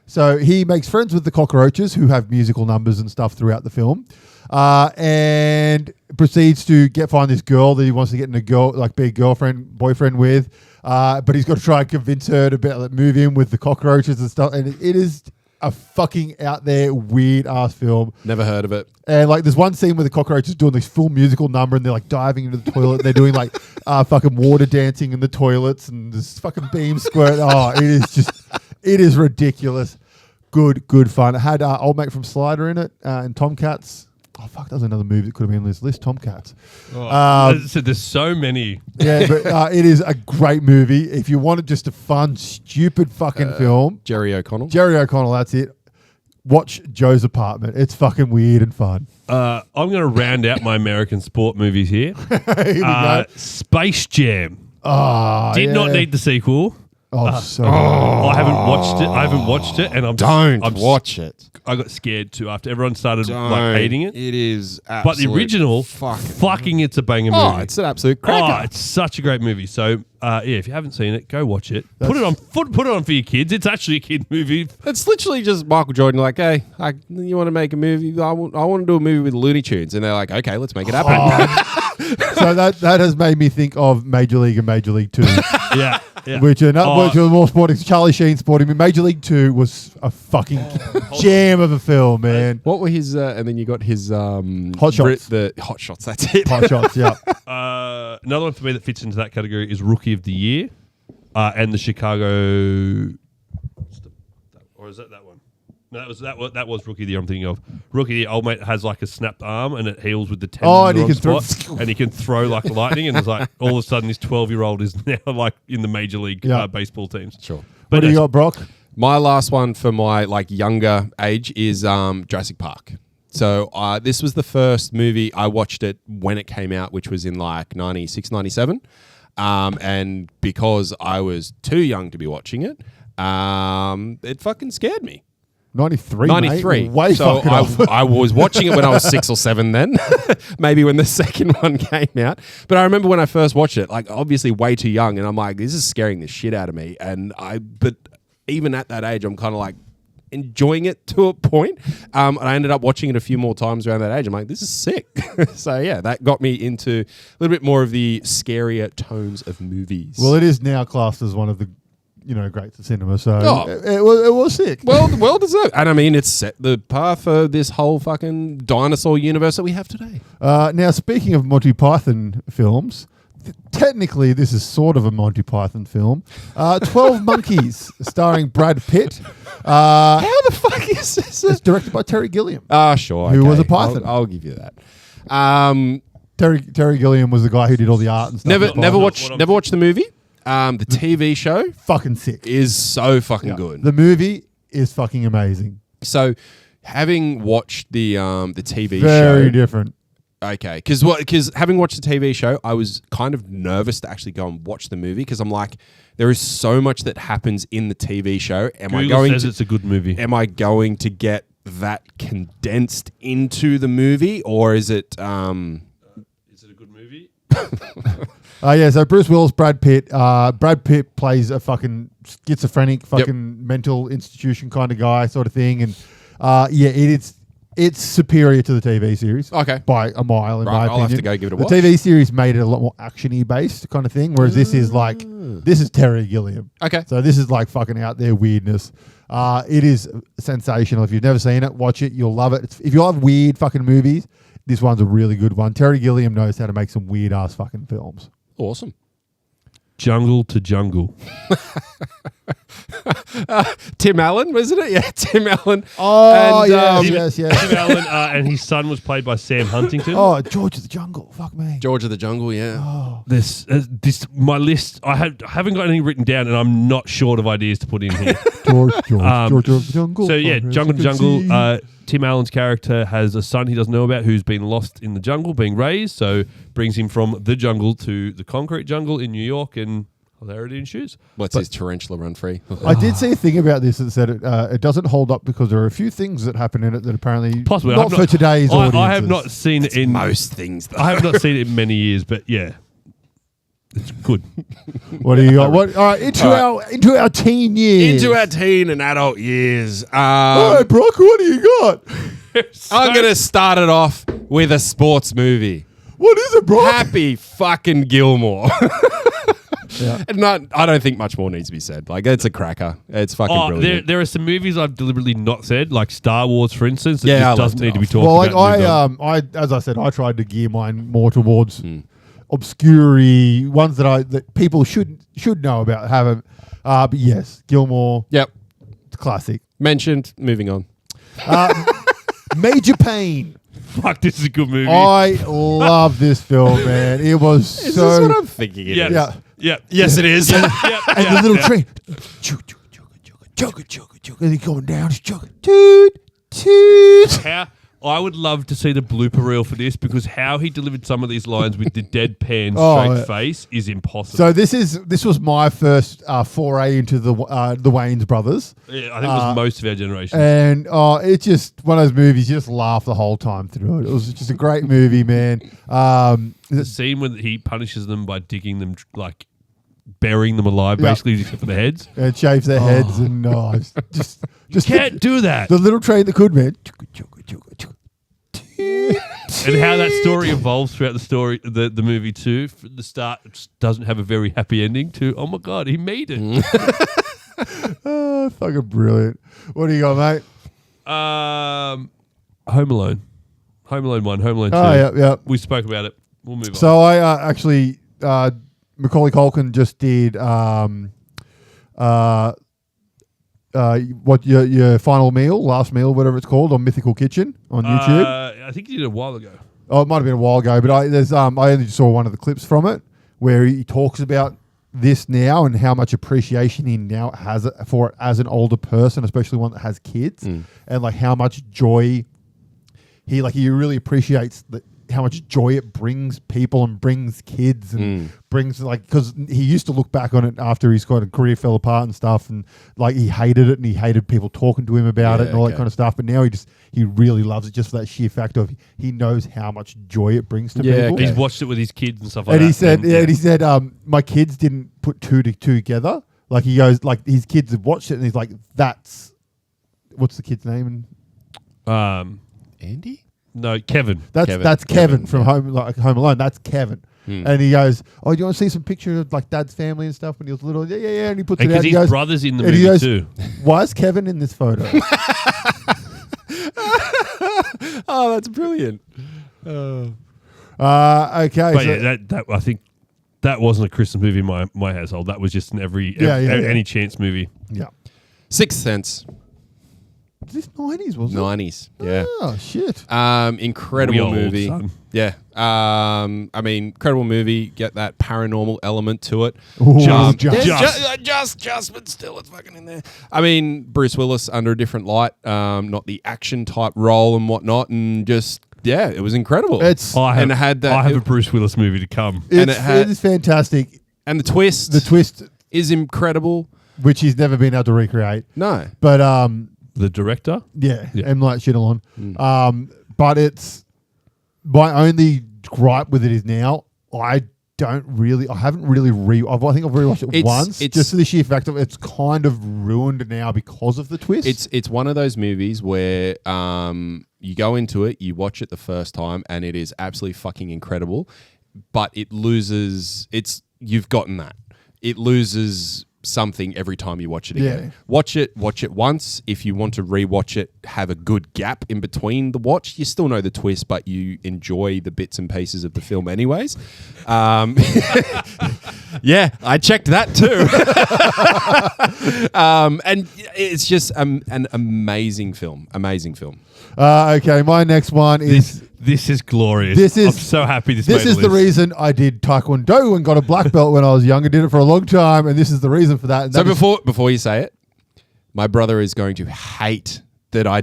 So he makes friends with the cockroaches who have musical numbers and stuff throughout the film, and proceeds to find this girl that he wants to get in be a boyfriend with. But he's got to try and convince her to move in with the cockroaches and stuff. And it is a fucking out there weird ass film. Never heard of it. And there's one scene where the cockroaches doing this full musical number and they're diving into the toilet. They're doing fucking water dancing in the toilets and this fucking beam squirt. Oh, it is ridiculous. Good fun. It had Old Mate from Slider in it and Tomcats. Oh, fuck, that was another movie that could have been on this list, Tomcats. So there's so many. Yeah, but it is a great movie. If you wanted just a fun, stupid fucking film. Jerry O'Connell, that's it. Watch Joe's Apartment. It's fucking weird and fun. I'm going to round out my American sport movies here. Here we go. Space Jam. Did not need the sequel. I haven't watched it, and I'm watch it. I got scared too after everyone started hating it. It is, but the original, fucking, it's a banger movie. Oh, it's an absolute cracker. Oh, it's such a great movie. So, if you haven't seen it, go watch it. Put it on for your kids. It's actually a kid movie. It's literally just Michael Jordan like, hey, you want to make a movie? I want to do a movie with Looney Tunes, and they're like, okay, let's make it happen. So that has made me think of Major League and Major League 2. Yeah. Which are more sporting. Charlie Sheen sporting. Major League 2 was a fucking jam of a film, man. What were his? And then you got his Hot Shots. The Hot Shots. That's it. Hot Shots. Yeah. Another one for me that fits into that category is Rookie of the Year, and the Chicago. Or is that one? No, that was Rookie of the Year I'm thinking of. Rookie of the Year, Old Mate has a snapped arm and it heals with the tendon and he can spot, and he can throw like lightning, and it's all of a sudden this 12-year-old is now in the Major League baseball teams. Sure. What do you got, Brock? My last one for my younger age is Jurassic Park. So this was the first movie I watched it when it came out, which was in 96, 97. And because I was too young to be watching it, it fucking scared me. 93, 93. Mate. Way so fucking off. I was watching it when I was 6 or 7 then, maybe when the second one came out. But I remember when I first watched it, obviously way too young, and I'm like, this is scaring the shit out of me. But even at that age, I'm kind of enjoying it to a point. And I ended up watching it a few more times around that age. I'm like, this is sick. So yeah, that got me into a little bit more of the scarier tones of movies. Well, it is now classed as one of the greats of cinema, so it was sick. Well deserved. And I mean, it's set the path for this whole fucking dinosaur universe that we have today. Now, speaking of Monty Python films, technically this is sort of a Monty Python film. 12 Monkeys, starring Brad Pitt. How the fuck is this? It's directed by Terry Gilliam. Sure. Who was a Python. I'll give you that. Terry Gilliam was the guy who did all the art and stuff. Never watched the movie. The TV show fucking sick is so fucking good. The movie is fucking amazing. So, having watched the TV show, very different. Okay, because having watched the TV show, I was kind of nervous to actually go and watch the movie because I'm like, there is so much that happens in the TV show. Google says it's a good movie. Am I going to get that condensed into the movie, or is it? Is it a good movie? So Bruce Willis, Brad Pitt. Brad Pitt plays a fucking schizophrenic, fucking mental institution kind of guy, sort of thing. And it's superior to the TV series. Okay. By a mile, in my opinion. I'll have to go give it a watch. The TV series made it a lot more action-y based kind of thing, whereas this is Terry Gilliam. Okay. So this is like fucking out there weirdness. It is sensational. If you've never seen it, watch it. You'll love it. If you love weird fucking movies, this one's a really good one. Terry Gilliam knows how to make some weird ass fucking films. Awesome. Jungle to Jungle. Tim Allen, wasn't it? Yeah, Tim Allen. Oh, and, yes. Tim Allen, and his son was played by Sam Huntington. Oh, George of the Jungle. Fuck me. George of the Jungle, yeah. Oh. This my list. I haven't got anything written down, and I'm not short of ideas to put in here. George of the Jungle. So yeah, Jungle to Jungle. Tim Allen's character has a son he doesn't know about who's been lost in the jungle, being raised. So brings him from the jungle to the concrete jungle in New York, and hilarity ensues. What's his tarantula run free? I did see a thing about this that said it doesn't hold up because there are a few things that happen in it that apparently Possibly not for today's audience. I have not seen it in most things. Though. I have not seen it in many years, but yeah, it's good. What do you got? All right, into our teen years. Into our teen and adult years. All right, Brock, what do you got? I'm going to start it off with a sports movie. What is it, Brock? Happy fucking Gilmore. Yeah. I don't think much more needs to be said. Like, it's a cracker. It's fucking brilliant. There are some movies I've deliberately not said, like Star Wars, for instance. That Yeah, just doesn't need to be talked Well, about. I as I said, I tried to gear mine more towards obscure ones that people should know about. Haven't. But yes, Gilmore. Yep. It's classic. Mentioned. Moving on. Major Pain. Fuck, this is a good movie. I love this film, man. It was Is so. this what I'm thinking it is? Yeah. Yes, it is. And the little train. Chugga. And he's going down. He's chugging. Toot. I would love to see the blooper reel for this, because how he delivered some of these lines with the deadpan straight face is impossible. So this was my first foray into the Wayans brothers. Yeah, I think it was most of our generation. And it's just one of those movies you just laugh the whole time through it. It was just a great movie, man. The scene when he punishes them by digging them, like burying them alive, basically, except for the heads. And shaves their heads and just Can't do that. The little train that could, man. And how that story evolves throughout the movie too. From the start, it just doesn't have a very happy ending. To oh my god, he made it. Oh, fucking brilliant! What do you got, mate? Home Alone, Home Alone 1, Home Alone 2. Oh yeah. We spoke about it. We'll move on. So I actually Macaulay Culkin just did what your final meal, last meal, whatever it's called, on Mythical Kitchen on YouTube. I think you did a while ago. Oh, it might have been a while ago, but I only saw one of the clips from it where he talks about this now and how much appreciation he now has for it as an older person, especially one that has kids, and like how much joy he really appreciates how much joy it brings people and brings kids and brings, like, because he used to look back on it after his kind of career fell apart and stuff, and like he hated it and he hated people talking to him about it and all that kind of stuff. But now he really loves it just for that sheer fact of he knows how much joy it brings to people. He's watched it with his kids and stuff like and that. He said, my kids didn't put two together. Like he goes, like his kids have watched it and he's like, what's the kid's name? Andy? No, Kevin. That's Kevin from Home Alone. That's Kevin. And he goes, oh, do you want to see some pictures of like Dad's family and stuff when he was little? Yeah. And he puts it out. Because his brother's in the movie too. Why is Kevin in this photo? Oh, that's brilliant. Okay. But that I think that wasn't a Christmas movie in my household. That was just an any chance movie. Yeah. Sixth Sense. Is this 90s, wasn't 90s, yeah. Oh, shit. Incredible We movie. old, son. Yeah. I mean, incredible movie. Get that paranormal element to it. Ooh, Just, but still, it's fucking in there. I mean, Bruce Willis under a different light, not the action type role and whatnot, and just, yeah, it was incredible. I have a Bruce Willis movie to come. It is fantastic. And the twist. Is incredible. Which he's never been able to recreate. No. But, the director? Yeah. M. Night Shyamalan. But it's my only gripe with it is now I haven't really I think I've rewatched it once, just for the sheer fact of it's kind of ruined now because of the twist. It's one of those movies where you go into it, you watch it the first time, and it is absolutely fucking incredible, but it loses. You've gotten that. It loses something every time you watch it again. Yeah. Watch it once. If you want to rewatch it, have a good gap in between the watch. You still know the twist, but you enjoy the bits and pieces of the film anyways. Yeah, I checked that too. And it's just an amazing film. Amazing film. Okay, my next one is... This is glorious. I'm so happy this is the reason I did Taekwondo and got a black belt when I was younger. Did it for a long time, and this is the reason for that. And so before you say it, my brother is going to hate that I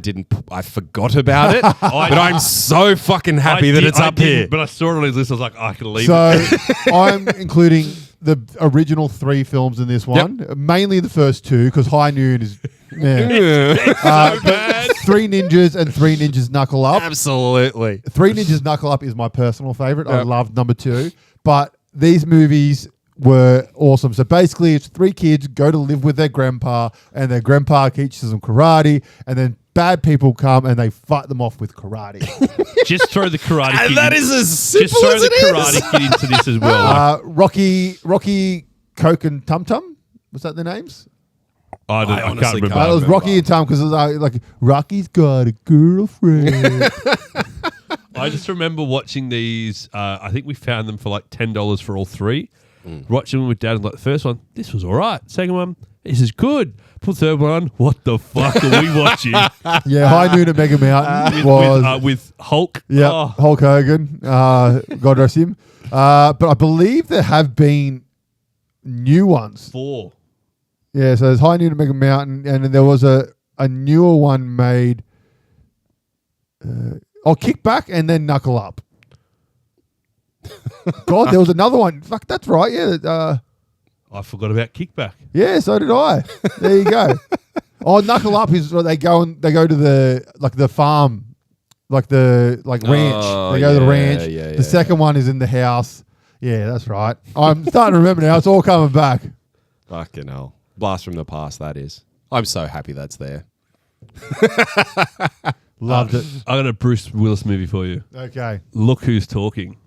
forgot about it, but I'm so fucking happy that it's up here. But I saw it on his list. I was like, I can leave it. I'm including the original 3 films in this one, mainly the first 2, because High Noon is... It's so bad. 3 Ninjas and 3 Ninjas Knuckle Up. Absolutely. 3 Ninjas Knuckle Up is my personal favorite. I loved number 2. But these movies were awesome. So basically, it's 3 kids go to live with their grandpa, and their grandpa teaches them karate, and then bad people come and they fight them off with karate. Just throw the karate kid. And that is as simple just throw as the it karate kid into this as well. Rocky, Coke, and Tum Tum. Was that their names? I can't remember. It was Rocky and Tom, because it was like Rocky's got a girlfriend. I just remember watching these. I think we found them for like $10 for all 3. Watching them with Dad, and like the first one, this was all right. Second one, this is good. Put the third one on. What the fuck are we watching? Yeah, High Noon at Mega Mountain was with Hulk. Yeah, Hulk Hogan. God rest him. But I believe there have been new ones. 4. Yeah, so there's High Noon at Mega Mountain, and then there was a newer one made. Kickback and then Knuckle Up. God, there was another one. Fuck, that's right. Yeah, I forgot about Kickback. Yeah, so did I. There you go. Knuckle Up is where they go to the farm, ranch. They go to the ranch. Yeah, the second one is in the house. Yeah, that's right. I'm starting to remember now. It's all coming back. Fucking hell. Blast from the past, that is. I'm so happy that's there. Loved it. I got a Bruce Willis movie for you. Okay. Look Who's Talking.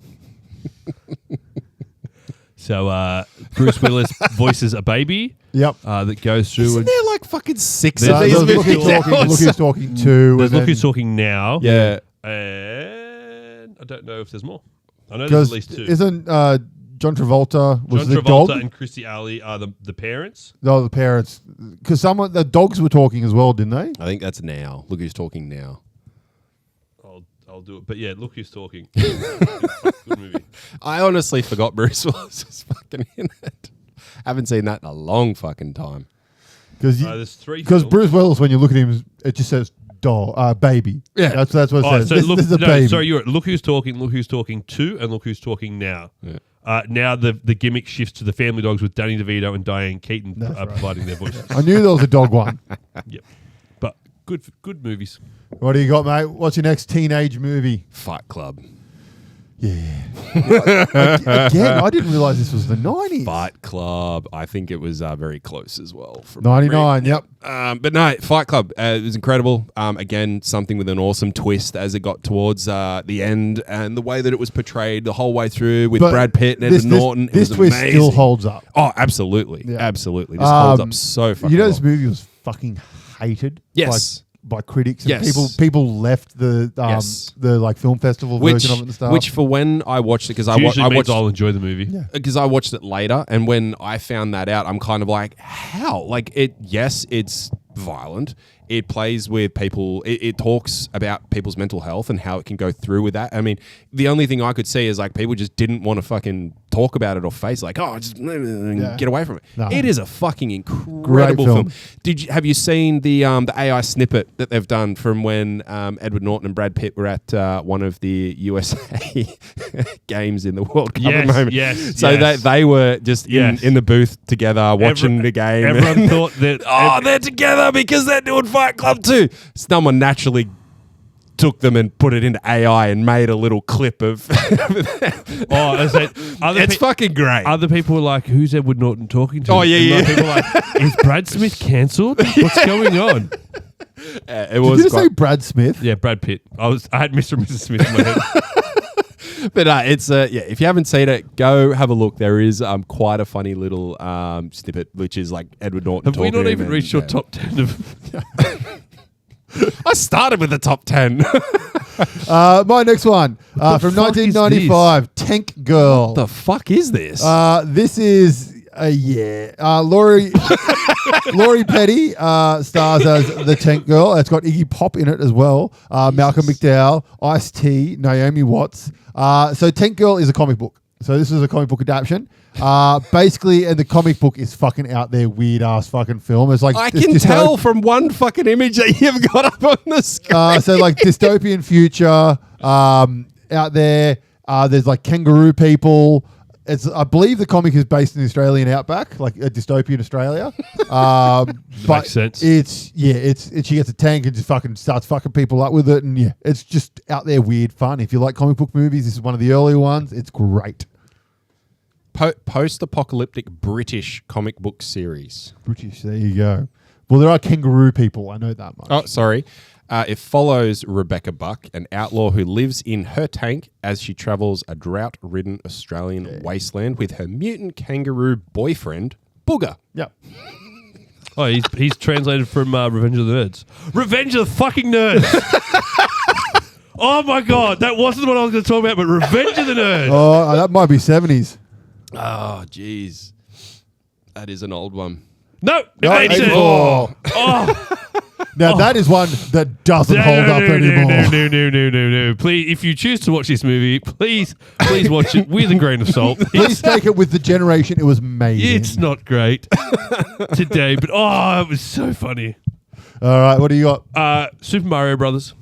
So Bruce Willis voices a baby. Yep. That goes through. Isn't there like fucking 6 There's of these Look movies? Who's Talking 2. There's Look Who's Talking Now. Yeah. And I don't know if there's more. I know there's at least 2. Isn't John Travolta was John the Travolta dog? and Christy Alley are the parents. No, the parents. Because the dogs were talking as well, didn't they? I think that's Now. Look Who's Talking Now. I'll do it. But yeah, Look Who's Talking. Good movie. I honestly forgot Bruce Willis was fucking in it. Haven't seen that in a long fucking time. There's 3 Because Bruce Willis, when you look at him, it just says baby. Yeah. That's what it says. So this is a baby. Sorry, you're right. Look Who's Talking 2, and Look Who's Talking Now. Yeah. Now the gimmick shifts to the Family Dogs with Danny DeVito and Diane Keaton Right. providing their voices. I knew there was a dog one. Yep. But good movies. What do you got, mate? What's your next teenage movie? Fight Club. Yeah. Again, I didn't realize this was the 90s. Fight Club. I think it was very close as well. From 99, yep. But no, Fight Club. It was incredible. Again, something with an awesome twist as it got towards the end, and the way that it was portrayed the whole way through with Brad Pitt and Edward Norton. This it was twist amazing. still holds up. Oh, absolutely. Yeah. Absolutely. This holds up so fucking this movie was fucking hated. Yes. By critics. And Yes. people left the film festival version of it and stuff. Which for when I watched it, because I Usually means watched I'll enjoy the movie. Yeah. because I watched it later, and when I found that out, I'm kind of like, how? Like yes, it's violent. It plays with people. It talks about people's mental health and how it can go through with that. I mean, the only thing I could see is like people just didn't want to fucking talk about it or face like, just get away from it. No. It is a fucking incredible film. Have you seen the AI snippet that they've done from when Edward Norton and Brad Pitt were at one of the USA games in the World Cup at the moment? Yes. So they were just in the booth together watching the game. Everyone thought that they're together because they're doing Fight Club too. Someone naturally took them and put it into AI and made a little clip of. It's fucking great. Other people were like, "Who's Edward Norton talking to?" Oh, yeah, and people were like, "Is Brad Smith cancelled? What's going on?" It was. Did you say Brad Smith? Yeah, Brad Pitt. I had Mr. and Mrs. Smith in my head. But it's if you haven't seen it, go have a look. There is quite a funny little snippet, which is like Edward Norton. Have we not even reached your top 10 of? I started with the top 10. My next one from 1995, Tank Girl. What the fuck is this? This is Laurie Petty stars as the Tank Girl. It's got Iggy Pop in it as well. Malcolm McDowell, Ice-T, Naomi Watts. So Tank Girl is a comic book. So this is a comic book adaptation. Basically, and the comic book is fucking out there, weird ass fucking film. It's like I can tell from one fucking image that you've got up on the screen. So like dystopian future out there. There's like kangaroo people. I believe the comic is based in the Australian outback, like a dystopian Australia. But Makes sense. She gets a tank and just fucking starts fucking people up with it, and it's just out there weird fun. If you like comic book movies, this is one of the earlier ones. It's great. Post-apocalyptic British comic book series. British, there you go. Well, there are kangaroo people. I know that much. Oh, sorry. It follows Rebecca Buck, an outlaw who lives in her tank as she travels a drought-ridden Australian wasteland with her mutant kangaroo boyfriend, Booger. Yep. Oh, he's translated from Revenge of the Nerds. Revenge of the fucking Nerds! Oh my God, that wasn't what I was going to talk about, but Revenge of the Nerds! Oh, that might be 70s. Oh, jeez. That is an old one. No, No, 84. Oh. Now, that is one that doesn't hold up anymore. No. Please, if you choose to watch this movie, please watch it with a grain of salt. Please take it with the generation it was made in. It's not great today, but it was so funny. All right, what do you got? Super Mario Brothers.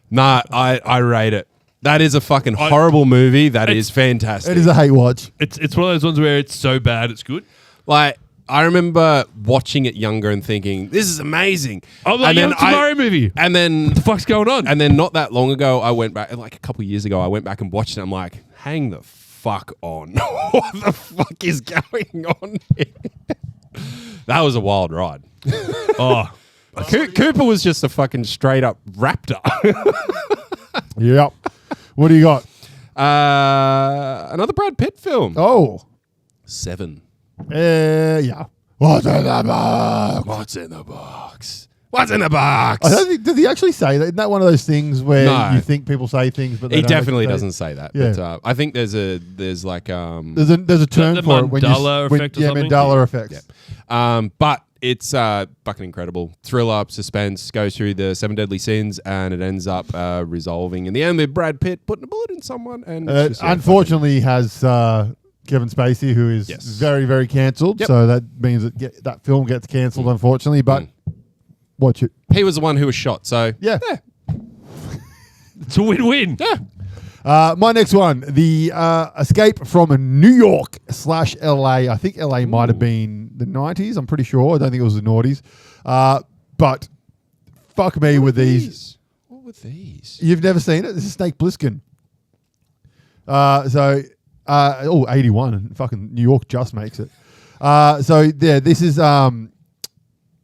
Nah, I rate it. That is a fucking horrible movie. That is fantastic. It is a hate watch. It's one of those ones where it's so bad it's good. Like, I remember watching it younger and thinking, this is amazing. Oh, like, it's a Mario movie. And then... What the fuck's going on? And then not that long ago, I went back, like a couple of years ago, I went back and watched it. I'm like, hang the fuck on. What the fuck is going on here? That was a wild ride. Oh. Cooper was just a fucking straight up raptor. Yep. What do you got? Another Brad Pitt film. Oh. 7. Yeah. What's in the box? What's in the box? What's in the box? I don't think, does he actually say that? Isn't that one of those things where No. you think people say things, but they He don't definitely actually doesn't say that. Yeah. But I think there's like There's a term the for it. Mandela effect or something? Mandela effects. but it's fucking incredible. Thriller, suspense, goes through the 7 deadly sins, and it ends up resolving in the end with Brad Pitt putting a bullet in someone. And Unfortunately, has Kevin Spacey, who is very, very cancelled. Yep. So that means that that film gets cancelled, unfortunately. But watch it. he was the one who was shot. So Yeah. It's a win-win. yeah. My next one, the Escape from New York / LA. I think LA might have been the 90s. I'm pretty sure. I don't think it was the noughties. But fuck me with these. What were these? You've never seen it? This is Snake Plissken. 81. Fucking New York just makes it.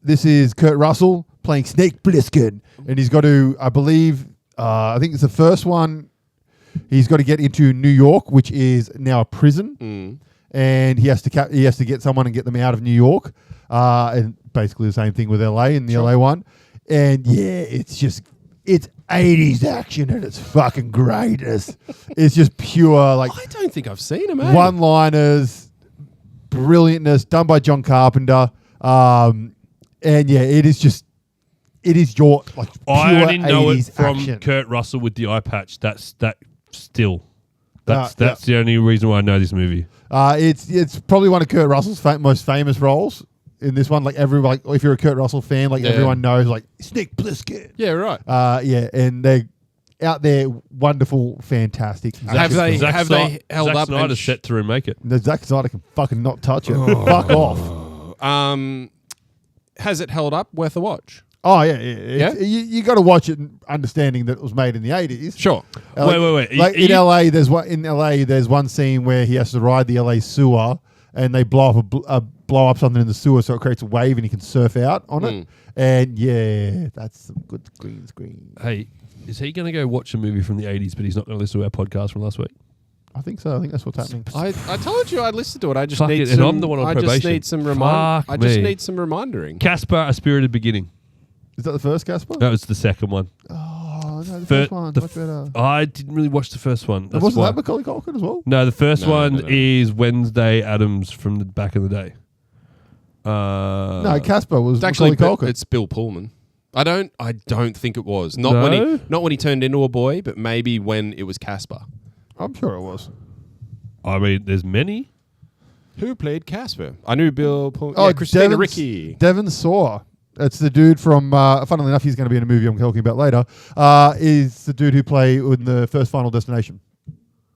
This is Kurt Russell playing Snake Plissken. And he's got to, I believe, I think it's the first one. He's got to get into New York, which is now a prison, and he has to get someone and get them out of New York, and basically the same thing with LA in the LA one. And yeah, it's 80s action and it's fucking great. It's just pure like I don't think I've seen him. one-liners, brilliantness done by John Carpenter, and yeah, it is your like pure I only know it 80s from action. Kurt Russell with the eye patch. That's the only reason why I know this movie. It's probably one of Kurt Russell's most famous roles in this one. Like if you're a Kurt Russell fan, like everyone knows like Snake Plissken. Yeah, right. And they're out there, wonderful, fantastic. Have they held Zack up? Snyder's set to remake it. The Zack Snyder can fucking not touch it. Fuck off. Has it held up? Worth a watch? Oh yeah. You got to watch it, understanding that it was made in the 80s. Sure. Wait. Like in LA, there's one scene where he has to ride the LA sewer, and they blow up something in the sewer, so it creates a wave, and he can surf out on it. And yeah, that's some good green screen. Hey, is he going to go watch a movie from the 80s, but he's not going to listen to our podcast from last week? I think so. I think that's what's happening. I told you I'd listen to it. I just Fuck need it, some. and I'm the one on I probation. just need some Fuck I just me. need some remindering. Casper: A Spirited Beginning. Is that the first Casper? That was the second one. Oh no, the first one much better. I didn't really watch the first one. That's Wasn't why. that Macaulay Culkin as well? No, the first one no. is Wednesday Addams from the back in the day. No, Casper was It's actually Macaulay Culkin. it's Bill Pullman. I don't think it was. Not No? when he turned into a boy, but maybe when it was Casper. I'm sure it was. I mean, there's many. Who played Casper? I knew Bill Pullman. Oh, Yeah, Christina Devon- Ricci. Devon Saw. It's the dude from. Funnily enough, he's going to be in a movie I'm talking about later. Is the dude who played in the first Final Destination,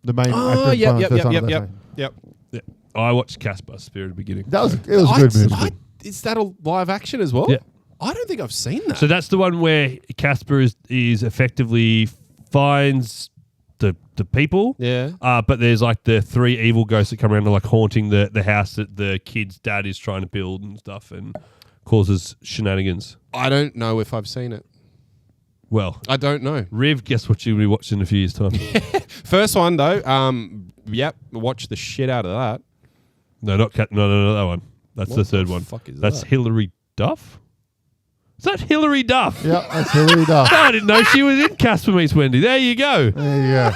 the main actor. Yep. Destination. Yeah. I watched Casper: Spirited Beginning. It was a good movie. Is that a live action as well? Yeah. I don't think I've seen that. So that's the one where Casper is effectively finds the people. Yeah. But there's like the three evil ghosts that come around and like haunting the house that the kid's dad is trying to build and stuff, and causes shenanigans. I don't know if I've seen it. Well, I don't know. Riv, guess what you'll be watching in a few years' time? First one though, watch the shit out of that. No, not no, that one. That's What the third the one. fuck is That's that? Hilary Duff. Is that Hilary Duff? Yeah, that's Hilary Duff. Oh, I didn't know she was in Casper Meets Wendy. There you go. There you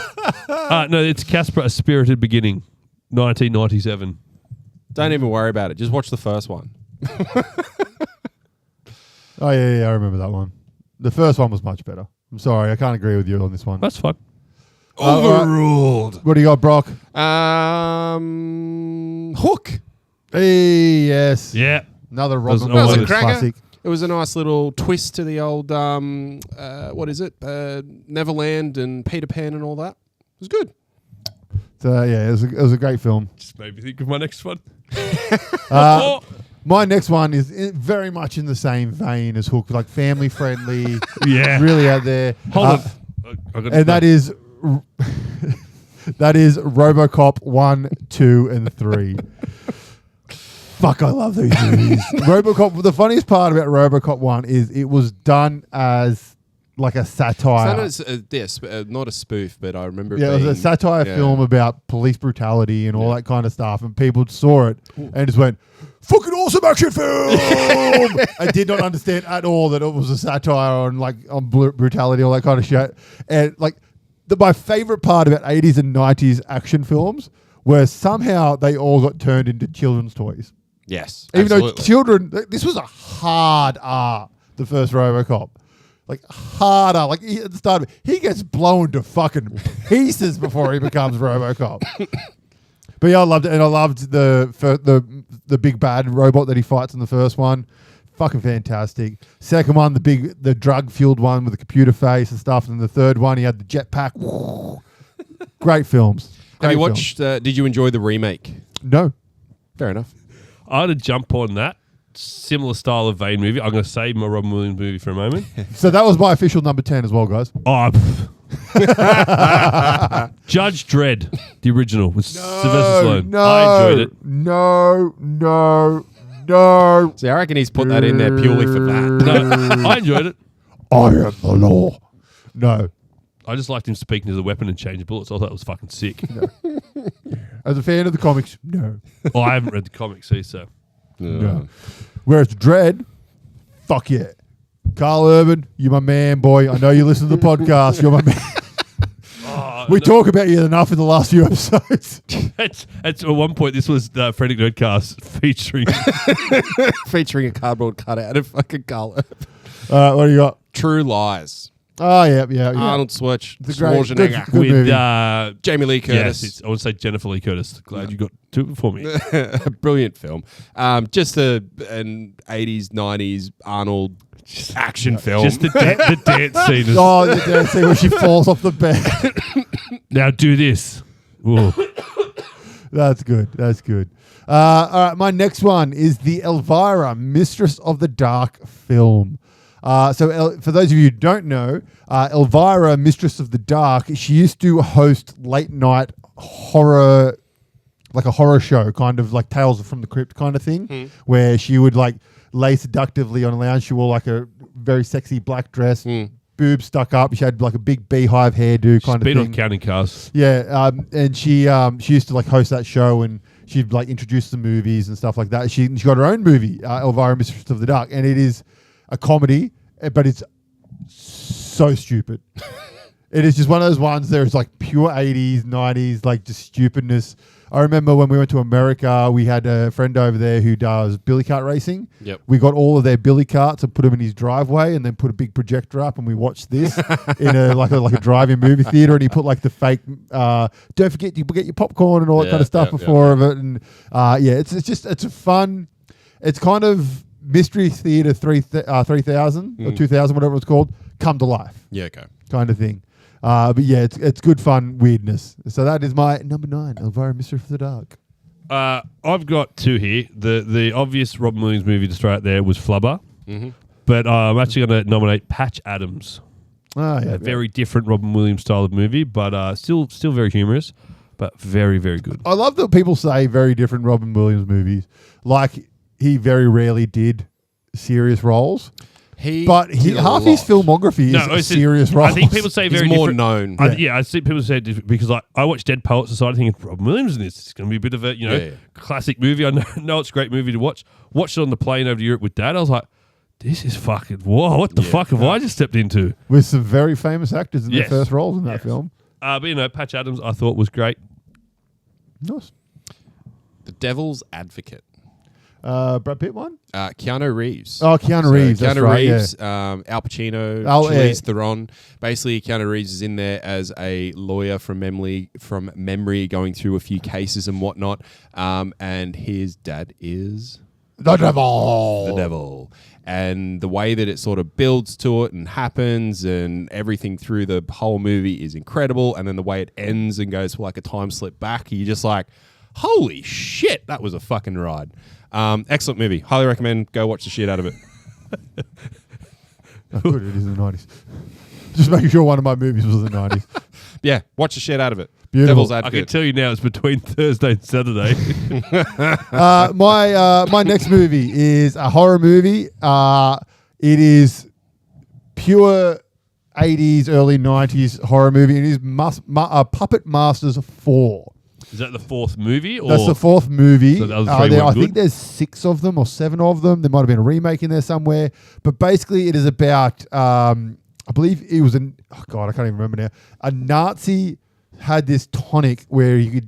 go. No, it's Casper: A Spirited Beginning, 1997. Don't even worry about it. Just watch the first one. Oh yeah, I remember that one. The first one was much better. I'm sorry, I can't agree with you on this one. That's fine. Overruled. What do you got, Brock? Hook. Hey, yes. Yeah. Another was Robin always Williams a cracker. classic. It was a nice little twist to the old, what is it? Neverland and Peter Pan and all that. It was good. So yeah, it was a great film. Just made me think of my next one. My next one is very much in the same vein as Hook, like family friendly. Yeah. Really out there. Hold on. And that is RoboCop 1, 2, and 3. Fuck, I love these movies. RoboCop. The funniest part about RoboCop 1 is it was done as like a satire. Not a spoof, but I remember. Yeah, it was a satire film about police brutality and all that kind of stuff, and people saw it and just went, "Fucking awesome action film!" I did not understand at all that it was a satire on brutality, all that kind of shit. And like, my favorite part about 80s and 90s action films were somehow they all got turned into children's toys. Yes, Even absolutely. though children, this was a hard R, the first RoboCop. Like, harder. Like, at the start of it, he gets blown to fucking pieces before he becomes RoboCop. But yeah, I loved it. And I loved the big bad robot that he fights in the first one. Fucking fantastic. Second one, the drug-fueled one with the computer face and stuff. And the third one, he had the jetpack. Great films. Have you Great watched? Did you enjoy the remake? No. Fair enough. I had to jump on that similar style of vein movie. I'm going to save my Robin Williams movie for a moment. So that was my official number 10 as well, guys. Oh, Judge Dredd, the original, with Sylvester Stallone. No, I enjoyed it. No. See, I reckon he's put that in there purely for that. No, I enjoyed it. I am the law. No. I just liked him speaking as a weapon and changing bullets. I thought it was fucking sick. As a fan of the comics, no. Oh, I haven't read the comics, so. No. Whereas Dread, fuck yeah. Carl Urban, you're my man, boy. I know you listen to the podcast. You're my man. We talk about you enough in the last few episodes. It's at one point, this was the Frantic Nerdcast Featuring a cardboard cutout of fucking Carl. What do you got? True Lies. Oh, yeah. Arnold Schwarzenegger. It's a great, Schwarzenegger. good with movie. Jamie Lee Curtis. Yes, I want to say Jennifer Lee Curtis. Glad you got two before me. Brilliant film. Just an 80s, 90s Arnold action film. Just the dance scene. Is, Oh, the dance scene where she falls off the bed. now do this. Whoa. That's good. All right, my next one is the Elvira, Mistress of the Dark film. For those of you who don't know, Elvira, Mistress of the Dark, she used to host late night horror, like a horror show, kind of like Tales from the Crypt kind of thing, where she would like lay seductively on a lounge. She wore like a very sexy black dress, boobs stuck up. She had like a big beehive hairdo kind of thing. Been on counting cars. Yeah, and she used to like host that show, and she'd like introduce the movies and stuff like that. She got her own movie, Elvira, Mistress of the Dark, and it is a comedy, but it's so stupid. It is just one of those ones. There's like pure 80s, 90s, like just stupidness. I remember when we went to America, we had a friend over there who does billy cart racing. Yep. We got all of their billy carts and put them in his driveway, and then put a big projector up, and we watched this in a drive-in movie theater. And he put like the fake, don't forget you get your popcorn and all that kind of stuff before of it. And it's a fun. It's kind of Mystery Theater 3000 or 2000, whatever it's called, come to life. Yeah, okay. Kind of thing. But yeah, it's good fun weirdness. So that is my number 9, Elvira, Mistress of the Dark. I've got 2 here. The obvious Robin Williams movie to throw out there was Flubber, but I'm actually going to nominate Patch Adams. Oh yeah, A very different Robin Williams style of movie, but still very humorous, but very, very good. I love that people say very different Robin Williams movies. Like he very rarely did serious roles. Half his filmography is serious roles. I think people say very more different. known. I see people say different because I watched Dead Poets Society thinking Robin Williams in this. It's going to be a bit of a classic movie. I know it's a great movie to watch. Watched it on the plane over to Europe with Dad. I was like, this is fucking what the fuck have I just stepped into? With some very famous actors in their first roles in that film. But Patch Adams I thought was great. Nice. The Devil's Advocate. Brad Pitt one? Keanu Reeves. Oh, Keanu Reeves. That's Keanu right, Reeves, Al Pacino, Charlize Theron. Basically, Keanu Reeves is in there as a lawyer from memory, going through a few cases and whatnot. And his dad is the devil. The devil. And the way that it sort of builds to it and happens and everything through the whole movie is incredible. And then the way it ends and goes for like a time slip back, you're just like, holy shit, that was a fucking ride. Excellent movie. Highly recommend. Go watch the shit out of it. Oh, good, it is in the 90s. Just making sure one of my movies was in the 90s. Yeah, watch the shit out of it. Beautiful. Devil's I Advocate. can tell you now it's between Thursday and Saturday. My next movie is a horror movie. It is pure 80s, early 90s horror movie. It is Puppet Masters 4. Is that the 4th movie? Or? That's the 4th movie. So the other 3 I good? think there's 6 of them or 7 of them. There might have been a remake in there somewhere. But basically it is about, I believe it was I can't even remember now. A Nazi had this tonic where you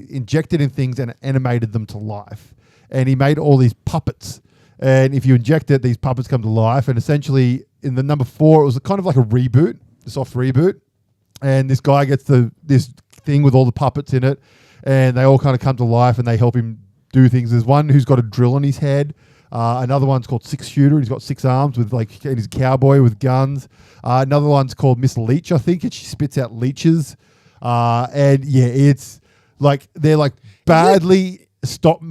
injected in things and animated them to life. And he made all these puppets. And if you inject it, these puppets come to life. And essentially in the number 4, it was kind of like a reboot, a soft reboot. And this guy gets this thing with all the puppets in it. And they all kind of come to life and they help him do things. There's one who's got a drill on his head. Another one's called Six Shooter. He's got 6 arms and he's a cowboy with guns. Another one's called Miss Leech, I think, and she spits out leeches. And yeah, it's like they're like bad stop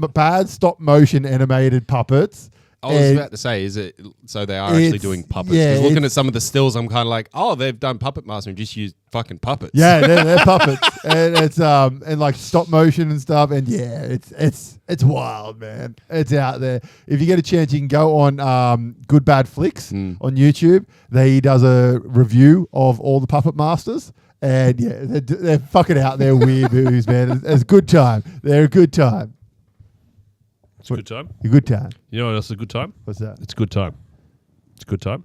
motion animated puppets. I was about to say, is it so they are actually doing puppets? Because looking at some of the stills, I'm kind of like, oh, they've done Puppet Master and just used fucking puppets. Yeah, they're puppets, and it's and like stop motion and stuff, and yeah, it's wild, man. It's out there. If you get a chance, you can go on Good Bad Flicks on YouTube. He does a review of all the Puppet Masters. And yeah, they're fucking out there weird movies, man. It's a good time. They're a good time. It's a good time. A good time. You know what else is a good time? What's that? It's a good time. It's a good time.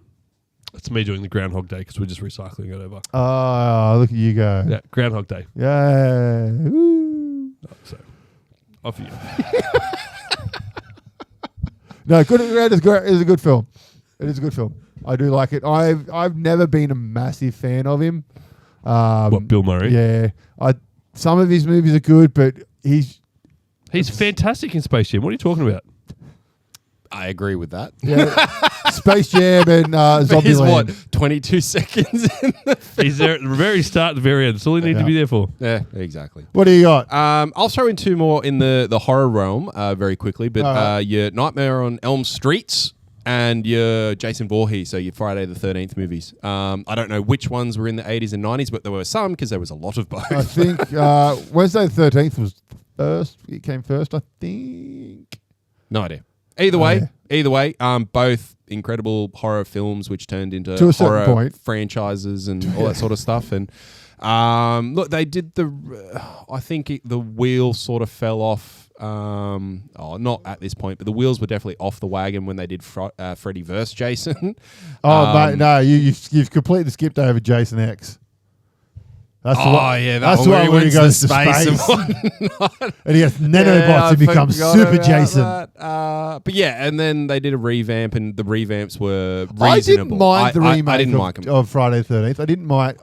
It's me doing the Groundhog Day because we're just recycling it over. Oh, look at you go. Yeah, Groundhog Day. Yeah. Woo. So, off you. No, Good Ground is a good film. It is a good film. I do like it. I've never been a massive fan of him. What, Bill Murray? Yeah. Some of his movies are good, but he's fantastic in Space Jam. What are you talking about? I agree with that. Yeah. Space Jam and Zombieland. He's what, 22 seconds in the film? He's there at the very start and the very end. That's all you need to be there for. Yeah, exactly. What do you got? I'll throw in 2 more in the horror realm very quickly, but your Nightmare on Elm Streets and your Jason Voorhees, so your Friday the 13th movies. I don't know which ones were in the 80s and 90s, but there were some because there was a lot of both. I think Wednesday the 13th was first. It came first, I think. No idea. Either way, both incredible horror films which turned into to a certain horror point. franchises and all that sort of stuff. And look, they did I think the wheel sort of fell off. Not at this point, but the wheels were definitely off the wagon when they did Freddy vs. Jason. Mate, no, you've completely skipped over Jason X. That's that's where he goes to space. And he has nanobots and becomes Super Jason. But yeah, and then they did a revamp, and the revamps were reasonable. I didn't mind the remake I didn't like them. of Friday the 13th. I didn't mind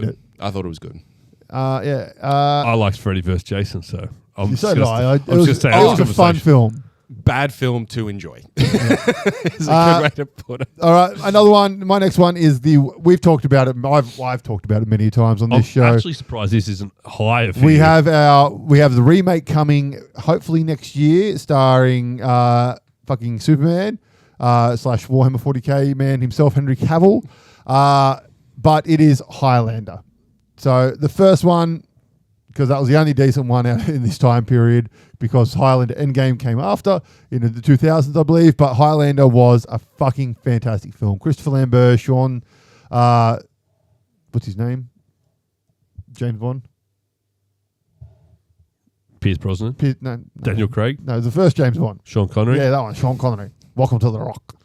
it. I thought it was good. I liked Freddy vs. Jason, so so did I. It was a fun film. Bad film to enjoy. Is a good way to put it. All right, another one. My next one is we've talked about it. I've talked about it many times on this show. I'm actually surprised this isn't higher for we you. have the remake coming hopefully next year, starring fucking Superman / Warhammer 40k man himself, Henry Cavill. But it is Highlander. So the first one, because that was the only decent one out in this time period, because Highlander Endgame came after in the 2000s, I believe. But Highlander was a fucking fantastic film. Christopher Lambert, Sean, what's his name? James Bond? Pierce Brosnan? No. Daniel Craig? No, the first James Bond. Sean Connery? Yeah, that one, Sean Connery. Welcome to the Rock.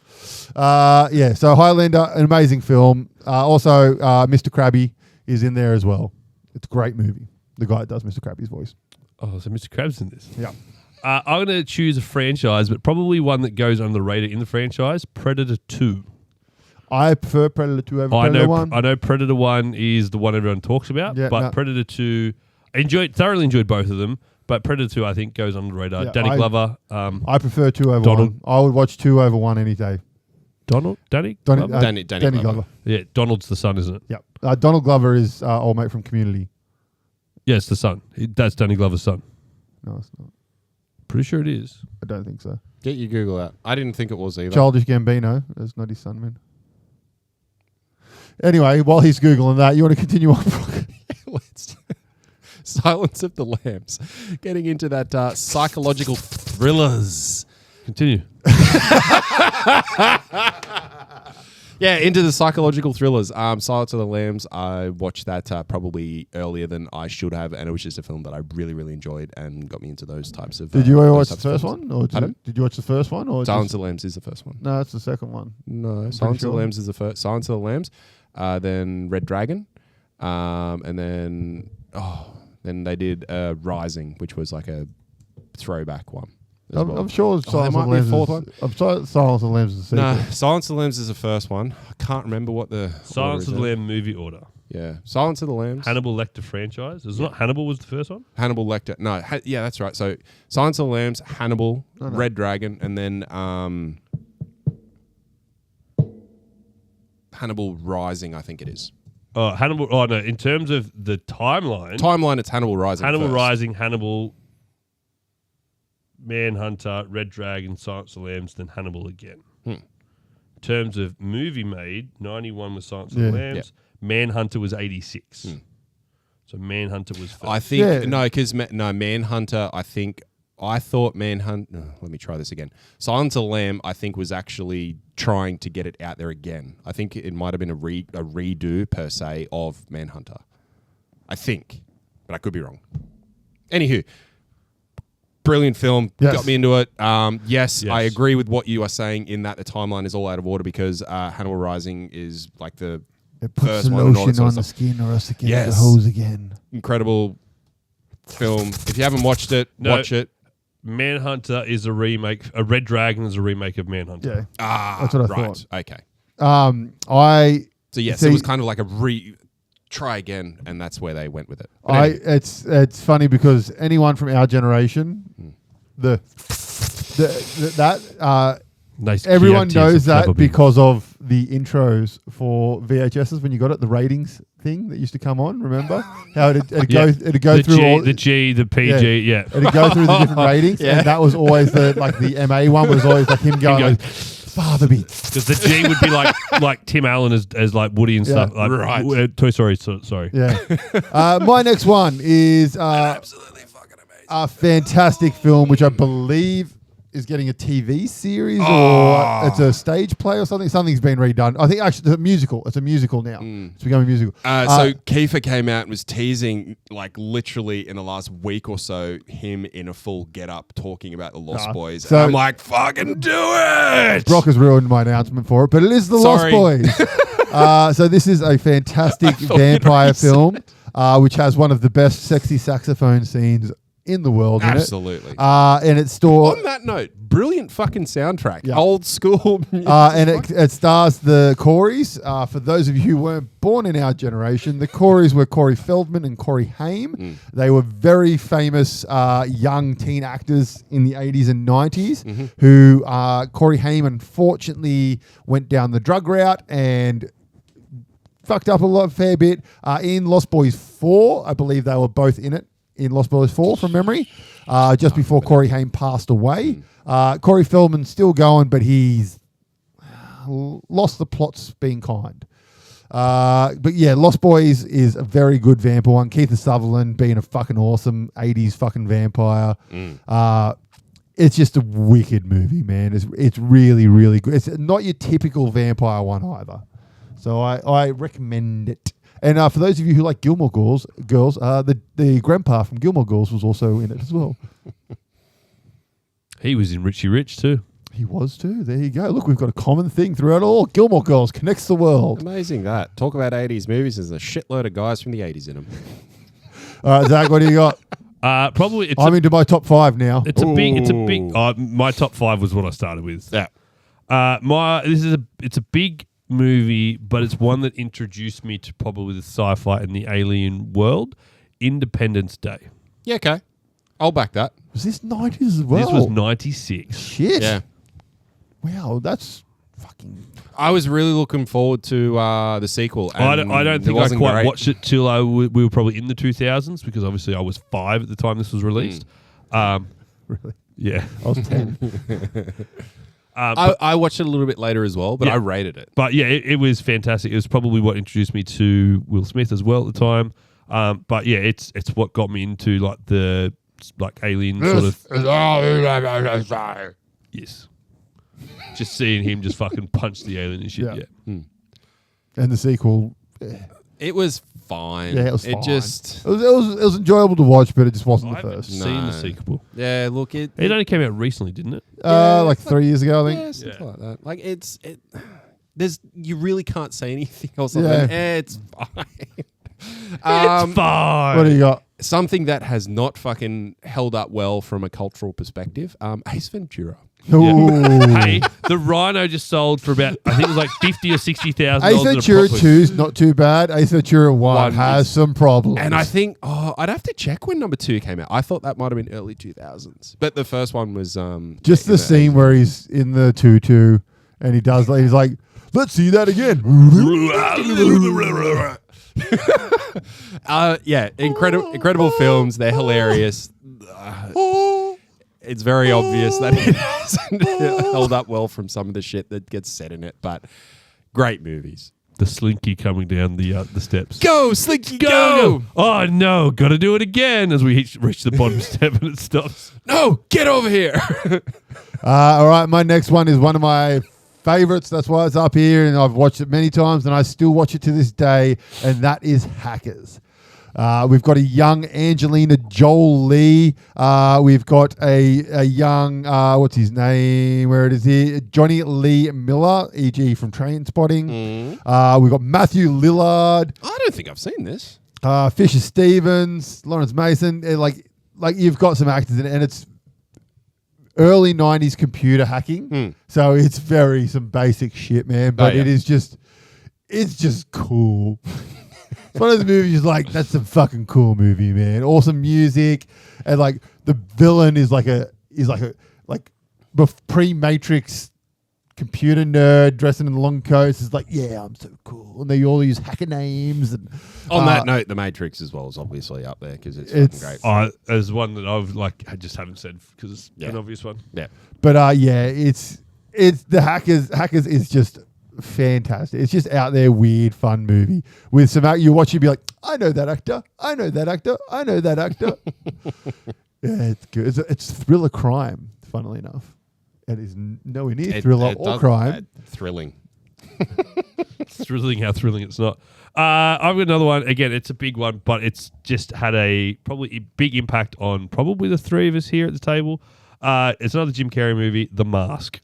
So Highlander, an amazing film. Also, Mr. Krabby is in there as well. It's a great movie. The guy that does Mr. Krabby's voice. Oh, so Mr. Krabs in this? Yeah. I'm going to choose a franchise, but probably one that goes under the radar in the franchise, Predator 2. I prefer Predator 2 over Predator 1. I know Predator 1 is the one everyone talks about, Predator 2, thoroughly enjoyed both of them, but Predator 2 I think goes under the radar. Yeah, Danny Glover. I prefer 2 over Donald. 1. I would watch 2 over 1 any day. Danny Glover? Danny Glover. Yeah, Donald's the son, isn't it? Yeah. Donald Glover is old mate from Community. Yeah, it's the son. That's Danny Glover's son. No, it's not. Pretty sure it is. I don't think so. Get your Google out. I didn't think it was either. Childish Gambino. That's not his son, man. Anyway, while he's Googling that, you want to continue on? Let's Silence of the Lambs. Getting into that psychological thrillers. Continue. Yeah, into the psychological thrillers. Silence of the Lambs, I watched that probably earlier than I should have, and it was just a film that I really, really enjoyed and got me into those types of Did you ever watch the first one? Or did you watch the first one? Or Silence of the Lambs is the first one. No, it's the second one. No, Silence of the Lambs is the first. Silence of the Lambs, then Red Dragon, and then they did Rising, which was like a throwback one. I'm sure Silence of the Lambs. I'm sorry, Silence of the Lambs is the sequel. No, Silence of the Lambs is the first one. I can't remember what the Silence of the Lambs movie order. Yeah, Silence of the Lambs. Hannibal Lecter franchise. Is it not Hannibal was the first one? Hannibal Lecter. No, yeah, that's right. So Silence of the Lambs, Hannibal, Red Dragon, and then Hannibal Rising. I think it is. Hannibal. Oh no, in terms of the timeline, it's Hannibal Rising. Hannibal first. Rising, Hannibal, Manhunter, Red Dragon, Silence of the Lambs, then Hannibal again. In terms of movie made, 91 was Silence of the Lambs. Yeah. Manhunter was 86. So Manhunter was first. I think, Manhunter, I thought Manhunt. No, let me try this again. Silence of the Lamb, I think, was actually trying to get it out there again. I think it might have been a redo, per se, of Manhunter. I think. But I could be wrong. Anywho. Brilliant film. Yes. Got me into it. Yes, I agree with what you are saying in that the timeline is all out of order because Hannibal Rising is like the first one. It puts the lotion on the skin or else it gets the hose again. Incredible film. If you haven't watched it, watch it. Manhunter is a remake. Red Dragon is a remake of Manhunter. Yeah. That's what I thought. Okay. So yes, it was kind of like a try again, and that's where they went with it. It's funny because anyone from our generation, everyone knows that because of the intros for VHSs when you got it, the ratings thing that used to come on. Remember how it'd go through all the G, the PG, it'd go through the different ratings, and that was always the MA one was always like him going. father bits. Because the G would be like Tim Allen as like Woody and stuff. Like, right. Toy Story, sorry. Yeah. My next one is Absolutely fucking amazing. a fantastic film, which I believe is getting a TV series or it's a stage play or something. Something's been redone. I think actually it's a musical. It's a musical now. It's becoming a musical. So Kiefer came out and was teasing, like literally in the last week or so, him in a full get-up talking about the Lost Boys. So- and I'm like, fucking do it! Brock has ruined my announcement for it, but it is the Sorry. Lost Boys. So this is a fantastic vampire film, which has one of the best sexy saxophone scenes in the world. Absolutely. In it. And it's stored. On that note, brilliant fucking soundtrack. Yeah. Old school music. And it stars the Coreys. For those of you who weren't born in our generation, the Coreys were Corey Feldman and Corey Haim. They were very famous young teen actors in the 80s and 90s who Corey Haim unfortunately went down the drug route and fucked up a fair bit. In Lost Boys 4, I believe they were both in it. In Lost Boys 4 from memory, just before Corey Haim passed away. Corey Feldman's still going, but he's lost the plots being kind. But yeah, Lost Boys is a very good vampire one. Keith Sutherland being a fucking awesome 80s fucking vampire. It's just a wicked movie, man. It's really, really good. It's not your typical vampire one either. So I recommend it. And for those of you who like Gilmore Girls, the grandpa from Gilmore Girls was also in it as well. He was in Richie Rich too. He was too. There you go. Look, we've got a common thing throughout all. Gilmore Girls connects the world. Amazing that. Talk about 80s movies. There's a shitload of guys from the 80s in them. All right, Zach, what do you got? Probably it's I'm into my top 5 now. It's a big. My top 5 was what I started with. Yeah. It's a big movie, but it's one that introduced me to probably the sci-fi and the alien world. Independence Day. Yeah, okay. I'll back that. Was this 90s as well? This was 96. Shit. Yeah. Wow, that's fucking... I was really looking forward to the sequel. I And don't think I quite watched it till we were probably in the 2000s, because obviously I was 5 at the time this was released. Really? Yeah. I was 10. I watched it a little bit later as well, but I rated it. But yeah, it was fantastic. It was probably what introduced me to Will Smith as well at the time. But yeah, it's what got me into like the alien sort of. Yes. Just seeing him just fucking punch the alien and shit. Yeah. And the sequel. It was fine. Yeah, it was fine. It just... It was enjoyable to watch, but it just wasn't I the haven't first. seen the sequel. Yeah, look, It only came out recently, didn't it? Like 3 years ago, I think. Yeah, something like that. Like you really can't say anything else. Yeah. It's fine. It's fine. What do you got? Something that has not fucking held up well from a cultural perspective. Ace Ventura. Ooh. Hey, the Rhino just sold for about, I think it was like $50,000 or $60,000. Ace Ventura 2 is not too bad. Ace Ventura 1 has some problems. And I think, I'd have to check when number 2 came out. I thought that might have been early 2000s. But the first one was... just the scene where he's in the tutu and he's like, let's see that again. Yeah, incredible films. They're hilarious. It's very obvious that it hasn't held up well from some of the shit that gets said in it, but great movies. The Slinky coming down the steps. Go, Slinky, go! Oh no, gotta do it again as we reach the bottom step and it stops. No, get over here! All right, my next one is one of my favorites. That's why it's up here, and I've watched it many times, and I still watch it to this day, and that is Hackers. We've got a young Angelina Jolie. We've got a young, what's his name? Where it is here? Johnny Lee Miller, e.g. from Trainspotting. We've got Matthew Lillard. I don't think I've seen this. Fisher Stevens, Lawrence Mason. Like you've got some actors in it, and it's early 90s computer hacking. So it's some basic shit, man. But it's just cool. It's one of those movies like, that's a fucking cool movie, man. Awesome music. And like the villain is like a pre-Matrix computer nerd dressing in long coats. It's like, yeah, I'm so cool. And they all use hacker names. And on that note, The Matrix as well is obviously up there because it's fucking great. As one that I just haven't said because it's an obvious one. Yeah. But it's It's the Hackers. Hackers is just fantastic. It's just out there, weird, fun movie with some. You watch, you be like, I know that actor. I know that actor. I know that actor. Yeah, it's good. It's thriller crime. Funnily enough, it is nowhere near thriller or crime. Thrilling. Thrilling. How thrilling it's not. I've got another one. Again, it's a big one, but it's just had probably a big impact on probably the three of us here at the table. It's another Jim Carrey movie, The Mask.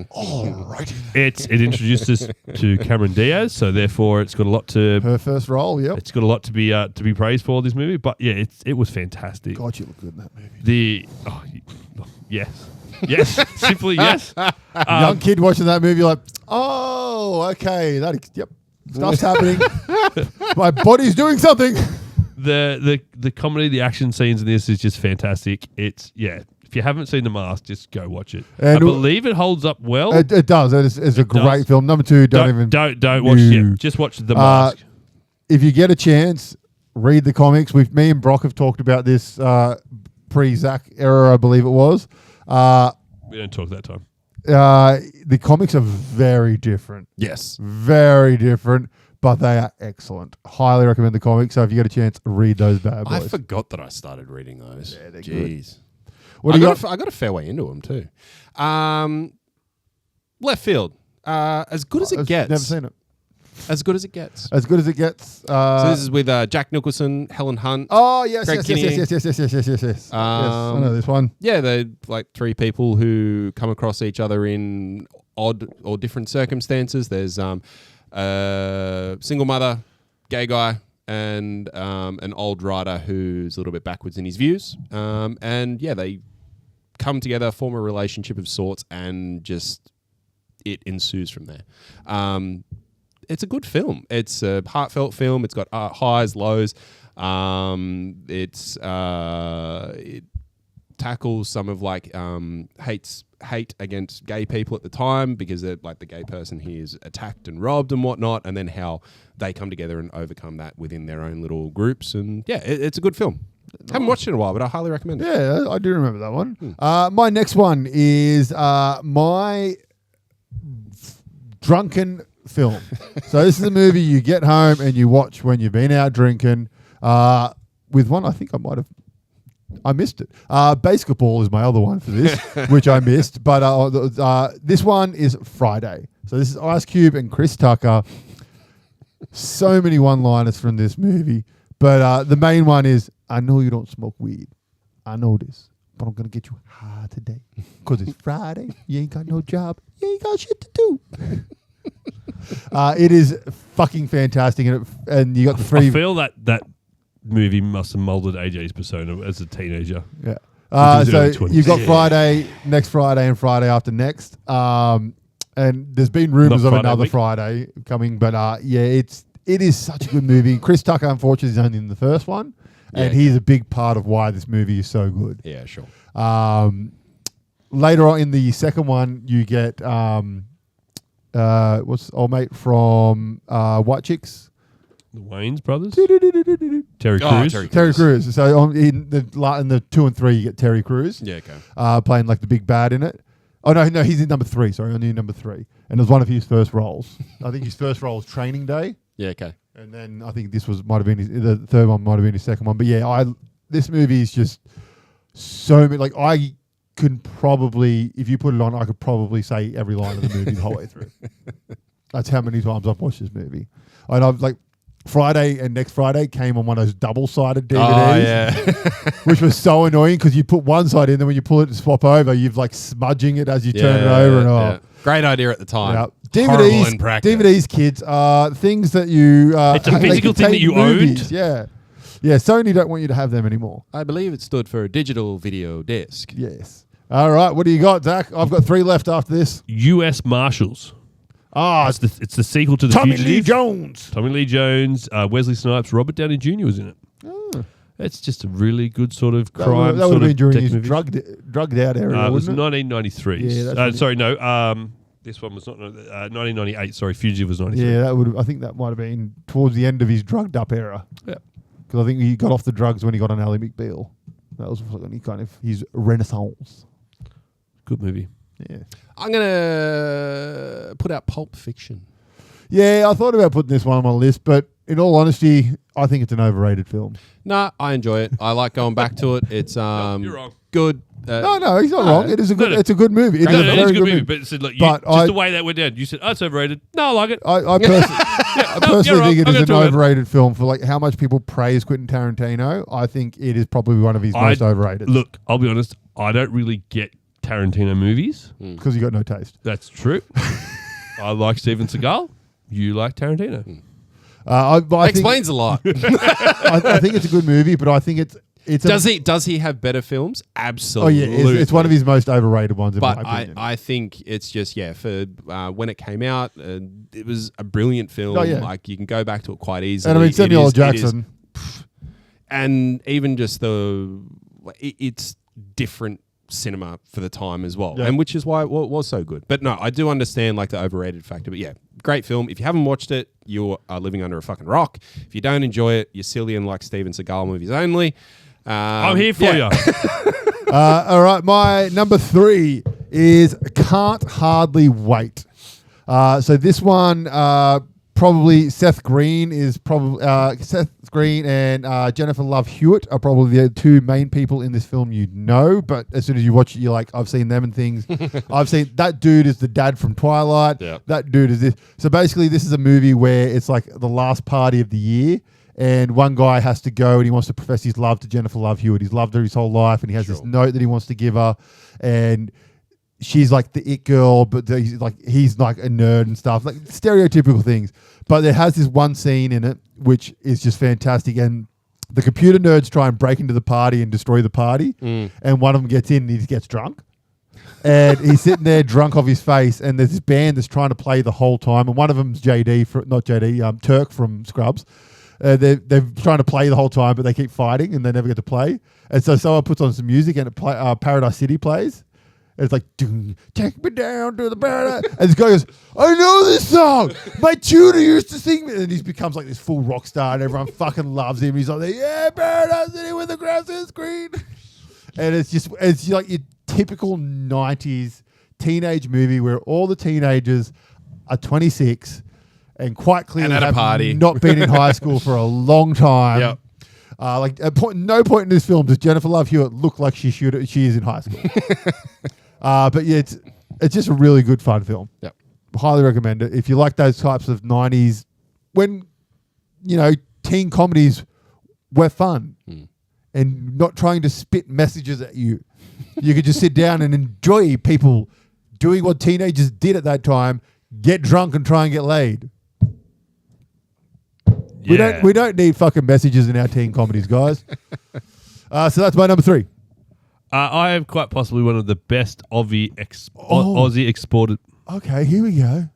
All right. It introduced us to Cameron Diaz, so therefore it's got a lot to her first role. Yep. It's got a lot to be praised for this movie. But yeah, it was fantastic. God, you look good in that movie. Yes, simply yes. Young kid watching that movie, like, oh, okay, stuff's happening. My body's doing something. The comedy, the action scenes in this is just fantastic. If you haven't seen The Mask, just go watch it. And I believe it holds up well. It does. It's a great film. Number 2, don't watch it. Just watch The Mask. If you get a chance, read the comics. Me and Brock have talked about this pre-Zach era, I believe it was. We don't talk that time. The comics are very different. Yes. Very different, but they are excellent. Highly recommend the comics. So if you get a chance, read those bad boys. I forgot that I started reading those. Yeah, they're Jeez. Good. I got a fair way into them too. Left field. As good as it gets. Never seen it. As good as it gets. As good as it gets. So this is with Jack Nicholson, Helen Hunt. Oh yes, Greg yes. Kinnear. Yes, I know this one. Yeah, they're like three people who come across each other in odd or different circumstances. There's a single mother, gay guy, and an old writer who's a little bit backwards in his views. And yeah, they come together, form a relationship of sorts, and just it ensues from there. It's a good film. It's a heartfelt film. It's got highs, lows. It tackles some of like hate against gay people at the time because like the gay person here is attacked and robbed and whatnot, and then how they come together and overcome that within their own little groups. And yeah, it's a good film. Haven't watched it in a while, but I highly recommend it. Yeah, I do remember that one. My next one is my drunken film. So this is a movie you get home and you watch when you've been out drinking. With one, I think I missed it. Basketball is my other one for this, which I missed. But this one is Friday. So this is Ice Cube and Chris Tucker. So many one-liners from this movie. But the main one is, I know you don't smoke weed. I know this. But I'm going to get you high today. Because it's Friday. You ain't got no job. You ain't got shit to do. It is fucking fantastic. And you got the three... I feel that movie must have molded AJ's persona as a teenager. Yeah. So you've got Friday, next Friday, and Friday after next. And there's been rumors of another Friday coming. But it is such a good movie. Chris Tucker, unfortunately, is only in the first one. And he's a big part of why this movie is so good. Yeah, sure. Later on in the second one, you get what's old mate from White Chicks? The Wayans brothers? Terry Crews. Terry Crews. So in the 2 and 3, you get Terry Crews. Yeah, okay. Playing like the big bad in it. Oh, no, he's in number 3. Sorry, only in number 3. And it was one of his first roles. I think his first role was Training Day. Yeah, okay. And then I think this might have been the third one, might have been his second one. But yeah, this movie is just so many. Like I could probably, if you put it on, I could probably say every line of the movie the whole way through. That's how many times I've watched this movie. And I've like Friday and next Friday came on one of those double-sided DVDs. Oh, yeah. Which was so annoying because you put one side in, then when you pull it to swap over, you've like smudging it as you turn it over. And great idea at the time. Yeah. DVDs, kids, things that you... it's a physical thing that you owned? Yeah. Yeah, Sony don't want you to have them anymore. I believe it stood for a digital video disc. Yes. All right, what do you got, Zach? I've got 3 left after this. U.S. Marshals. It's the sequel to The Tommy Fugitive. Lee Jones. Tommy Lee Jones, Wesley Snipes, Robert Downey Jr. was in it. Oh. It's just a really good sort of crime. That would have been during his drugged out era, it was wouldn't it? 1993. Yeah, sorry, no. This one was not 1998. Sorry, Fugitive was 93. Yeah, I think that might have been towards the end of his drugged up era. Yeah, because I think he got off the drugs when he got on Ally McBeal. That was when he kind of his renaissance. Good movie. Yeah. I'm gonna put out Pulp Fiction. Yeah, I thought about putting this one on my list, but in all honesty, I think it's an overrated film. No, I enjoy it. I like going back to it. It's You're wrong. good. No, he's not wrong. It is a good. No. It's a good movie. It No, is a it is very a good movie, movie. but it's like But just the way that went down. You said, it's overrated. No, I like it. I personally you're think it wrong. is I'm an gonna talk about it. overrated film for like how much people praise Quentin Tarantino. I think it is probably one of his most overrated. Look, I'll be honest. I don't really get Tarantino movies. Because you got no taste. That's true. I like Steven Seagal. You like Tarantino. I Explains a lot. I think it's a good movie, but I think it's Does he have better films? Oh Absolutely. yeah, it's one of his most overrated ones. In But my opinion. I think it's just for when it came out, it was a brilliant film. Oh, yeah. Like you can go back to it quite easily. and I mean Samuel L. It is- Jackson. and even just it's different cinema for the time as well, Yeah. and which is why it was so good. But no, I do understand like the overrated factor. But yeah, great film. If you haven't watched it, you are living under a fucking rock. If you don't enjoy it, you're silly and like Steven Seagal movies only. I'm here for you. All right, my number 3 is Can't Hardly Wait. So this one, probably Seth Green and Jennifer Love Hewitt are probably the two main people in this film you know. But as soon as you watch it, you're like, I've seen them and things. I've seen that dude is the dad from Twilight. Yep. That dude is this. So basically, this is a movie where it's like the last party of the year. And one guy has to go and he wants to profess his love to Jennifer Love Hewitt. He's loved her his whole life and he has this note that he wants to give her. And she's like the it girl, but he's like a nerd and stuff, like stereotypical things. But there has this one scene in it which is just fantastic. And the computer nerds try and break into the party and destroy the party. And one of them gets in and he just gets drunk. And he's sitting there drunk off his face. And there's this band that's trying to play the whole time. And one of them's Turk from Scrubs. They're trying to play the whole time, but they keep fighting and they never get to play. And so someone puts on some music and Paradise City plays. And it's like, take me down to the paradise. And this guy goes, I know this song. My tutor used to sing me. And he becomes like this full rock star and everyone fucking loves him. He's like, yeah, Paradise City with the grass is green. And it's like your typical 90s teenage movie where all the teenagers are 26 and quite clearly And at a have party. not been in high school for a long time. Yep. Like at no point in this film does Jennifer Love Hewitt look like she is in high school. But yeah, it's just a really good fun film. Yep. Highly recommend it. If you like those types of 90s, when, teen comedies were fun and not trying to spit messages at you. You could just sit down and enjoy people doing what teenagers did at that time, get drunk and try and get laid. Yeah. We don't need fucking messages in our teen comedies, guys. So that's my number 3. I am quite possibly one of the best Aussie exported. Okay, here we go.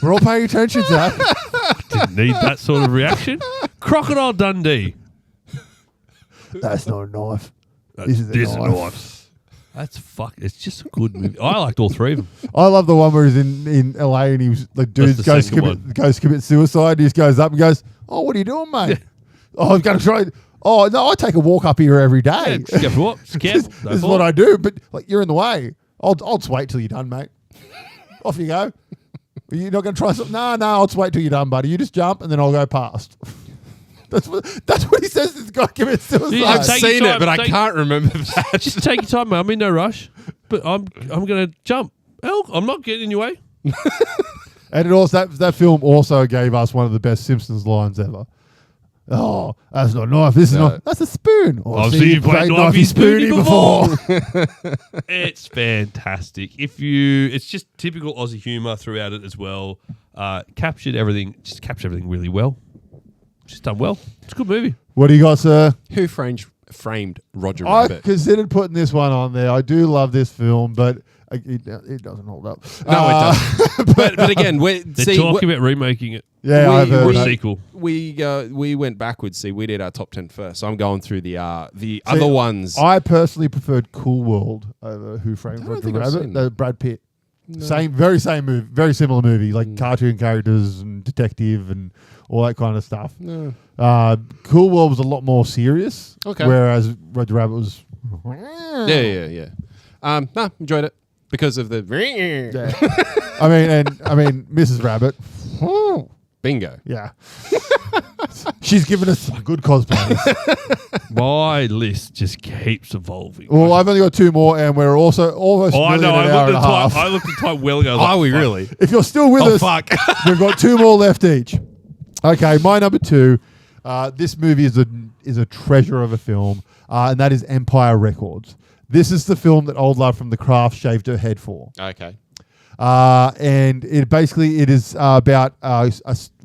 We're all paying attention, Zach. Didn't need that sort of reaction. Crocodile Dundee. That's not a knife. This is a knife. It's just a good movie. I liked all 3 of them. I love the one where he's in LA and he was like, dude the goes to second commit suicide. He just goes up and goes, "Oh, what are you doing, mate? Yeah. Oh, I'm going to try. Oh no, I take a walk up here every day. Yeah, just go for what? Just careful. This is what I do. But like, you're in the way. I'll just wait till you're done, mate. Off you go. You're not going to try something? No, I'll just wait till you're done, buddy. You just jump and then I'll go past." That's what he says. This guy commits suicide. Yeah, I've take your seen time, it, but I can't remember that. Just take your time, mate. I'm in no rush. But I'm going to jump. Hell, I'm not getting in your way. And it also that film also gave us one of the best Simpsons lines ever. Oh, that's not a knife. This is not. That's a spoon. Oh, I've seen you play knifey spoony before. before. It's fantastic. It's just typical Aussie humour throughout it as well. Captured everything really well. Just done well. It's a good movie. What do you got, sir? Who framed Roger I Rabbit? considered putting this one on there. I do love this film, but it doesn't hold up. No, it doesn't. but again, They're talking about remaking it. Yeah, I've heard Or a that. sequel. We went backwards. See, we did our top 10 first. So I'm going through the other ones. I personally preferred Cool World over Who Framed I don't Roger think I've Rabbit. seen that. Brad Pitt. No. Same movie, very similar movie, like cartoon characters and detective and all that kind of stuff. No. Cool World was a lot more serious. Okay. Whereas Roger Rabbit was. Yeah. No, enjoyed it because of the. Yeah. I mean, Mrs. Rabbit. Bingo. Yeah. She's given us some good cosplays. My list just keeps evolving. Well, I've only got 2 more, and we're also almost nearly an hour and a half. I looked at time well ago. Are we really? If you're still with us, fuck. we've got 2 more left each. Okay, my number 2. This movie is a treasure of a film, and that is Empire Records. This is the film that Old Love from The Craft shaved her head for. Okay. And it is about a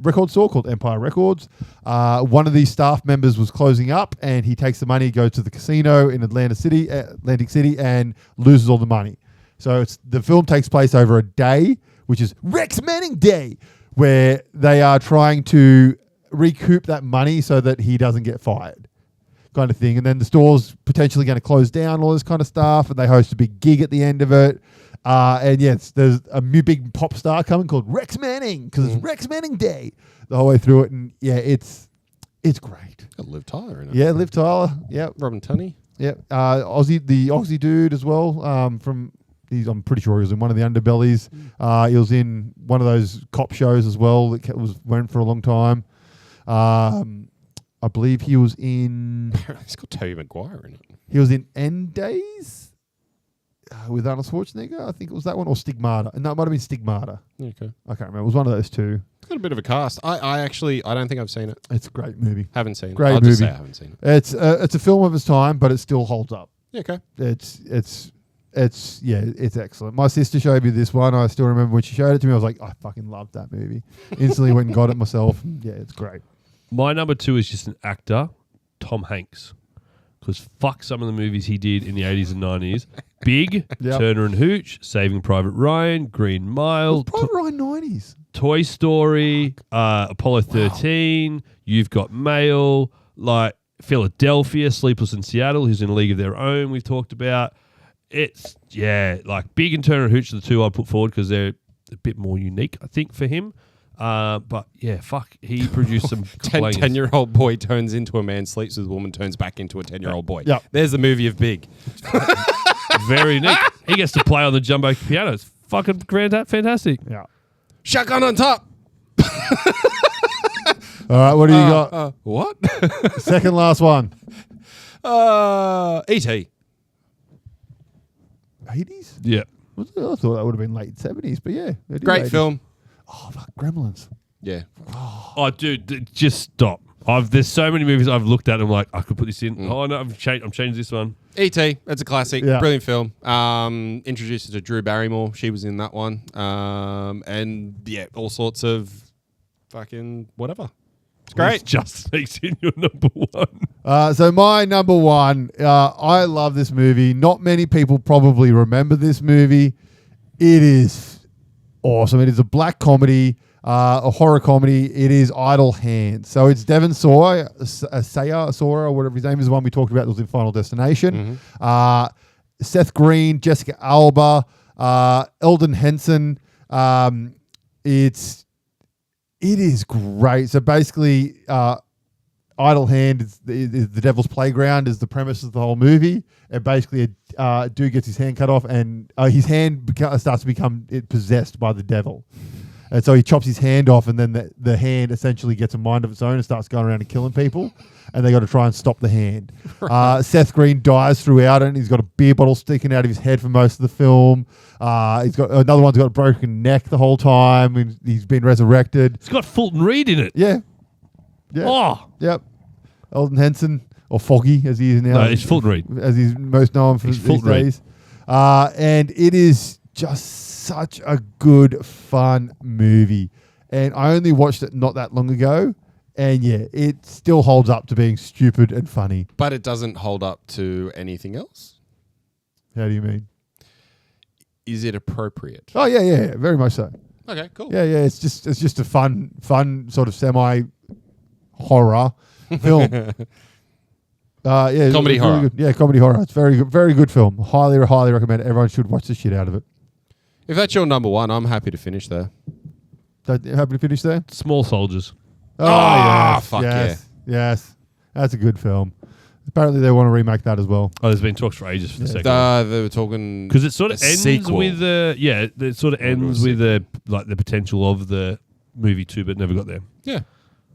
record store called Empire Records. One of these staff members was closing up, and he takes the money, goes to the casino in Atlantic City, and loses all the money. So the film takes place over a day, which is Rex Manning Day, where they are trying to recoup that money so that he doesn't get fired, kind of thing. And then the store's potentially going to close down, all this kind of stuff, and they host a big gig at the end of it. And yes, there's a new big pop star coming called Rex Manning, because it's Rex Manning Day the whole way through it. And yeah, it's great. Got Liv Tyler in it. Yeah, Liv Tyler. Yeah, Robin Tunney. yeah. The Aussie dude as well. I'm pretty sure he was in one of the Underbellies. He was in one of those cop shows as well that went for a long time. I believe he was in. It's got Tobey Maguire in it. He was in End Days. With Arnold Schwarzenegger, I think it was that one, or Stigmata. No, it might have been Stigmata. Okay. I can't remember. It was one of those 2. It's got a bit of a cast. I don't think I've seen it. It's a great movie. Haven't seen Great it. I'll movie. just say I haven't seen it. It's a film of its time, but it still holds up. Yeah, okay. It's excellent. My sister showed me this one. I still remember when she showed it to me. I was like, I fucking loved that movie. Instantly went and got it myself. Yeah, it's great. My number 2 is just an actor, Tom Hanks. Because fuck some of the movies he did in the 80s and 90s. Big, Yep. Turner and Hooch, Saving Private Ryan, Green Mile, Private Ryan 90s. Toy Story, Apollo 13, You've Got Mail, like Philadelphia, Sleepless in Seattle, who's in a league of their own, we've talked about. It's, like Big and Turner and Hooch are the 2 I'd put forward because they're a bit more unique, I think, for him. But yeah, fuck, he produced some 10-year-old boy turns into a man, sleeps with a woman, turns back into a 10-year-old boy. Yep. There's the movie of Big. Very neat. He gets to play on the jumbo piano. It's fucking fantastic. Yeah. Shotgun on top. All right, what do you got? What? Second last one. E.T. 80s? Yeah. I thought that would have been late 70s, but yeah. It is Great 80s. film. Oh, fuck, Gremlins. Yeah. Oh, dude, just stop. There's so many movies I've looked at and I'm like, I could put this in. Oh, no, I'm changing this one. E.T. That's a classic. Yeah. Brilliant film. Introduced us to Drew Barrymore. She was in that one. And yeah, all sorts of fucking whatever. It's great. Just makes in your number 1. So my number 1, I love this movie. Not many people probably remember this movie. It is awesome. It is a black comedy, a horror comedy. It is Idle Hands. So it's Devon Sawa, or whatever his name is, the one we talked about that was in Final Destination. Seth Green, Jessica Alba, Eldon Henson. It is great. So basically, Idle Hand is the Devil's Playground is the premise of the whole movie. And basically, a dude gets his hand cut off, and his hand starts to become possessed by the devil. And so he chops his hand off, and then the hand essentially gets a mind of its own and starts going around and killing people. And they got to try and stop the hand. Seth Green dies throughout it, and he's got a beer bottle sticking out of his head for most of the film. He's got another one's got a broken neck the whole time. And he's been resurrected. It's got Fulton Reed in it. Yeah. Oh. Yep. Eldon Henson, or Foggy as he is now. No, it's Fulton Reed. As he's most known for these days. And it is just such a good, fun movie. And I only watched it not that long ago. And yeah, it still holds up to being stupid and funny. But it doesn't hold up to anything else? How do you mean? Is it appropriate? Oh, yeah. Very much so. Okay, cool. Yeah. It's just a fun sort of semi-horror film. Comedy horror. Really good. Yeah, comedy horror. It's very good film. Highly recommend it. Everyone should watch the shit out of it. If that's your number 1, I'm happy to finish there. Happy to finish there? Small Soldiers. Oh, yes. fuck Yes. That's a good film. Apparently, they want to remake that as well. Oh, there's been talks for ages for the second one. They were talking Because it sort of ends sequel. with it sort of ends with the potential of the movie 2, but never got there. Yeah.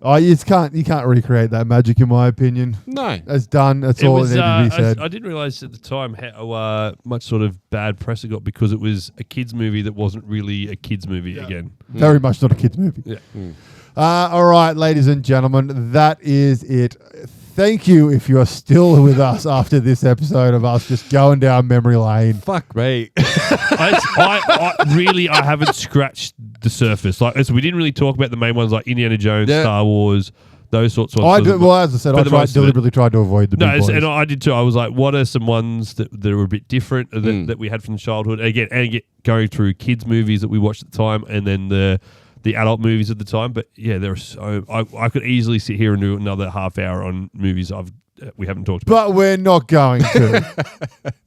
Oh, you can't recreate that magic, in my opinion. No. It's done. That's all that needed to be said. I didn't realise at the time how much sort of bad press it got because it was a kids movie that wasn't really a kids movie again. Very much not a kids movie. Yeah. All right, ladies and gentlemen, that is it. Thank you if you are still with us after this episode of us just going down memory lane. Fuck me. I haven't scratched the surface. Like, so we didn't really talk about the main ones like Indiana Jones, Star Wars, those sorts of ones. As I said, I deliberately tried to avoid the big boys. And I did too. I was like, what are some ones that were a bit different that we had from childhood? Again, going through kids' movies that we watched at the time, and then the adult movies at the time. But yeah, there are so I could easily sit here and do another half hour on movies we haven't talked about. But we're not going to.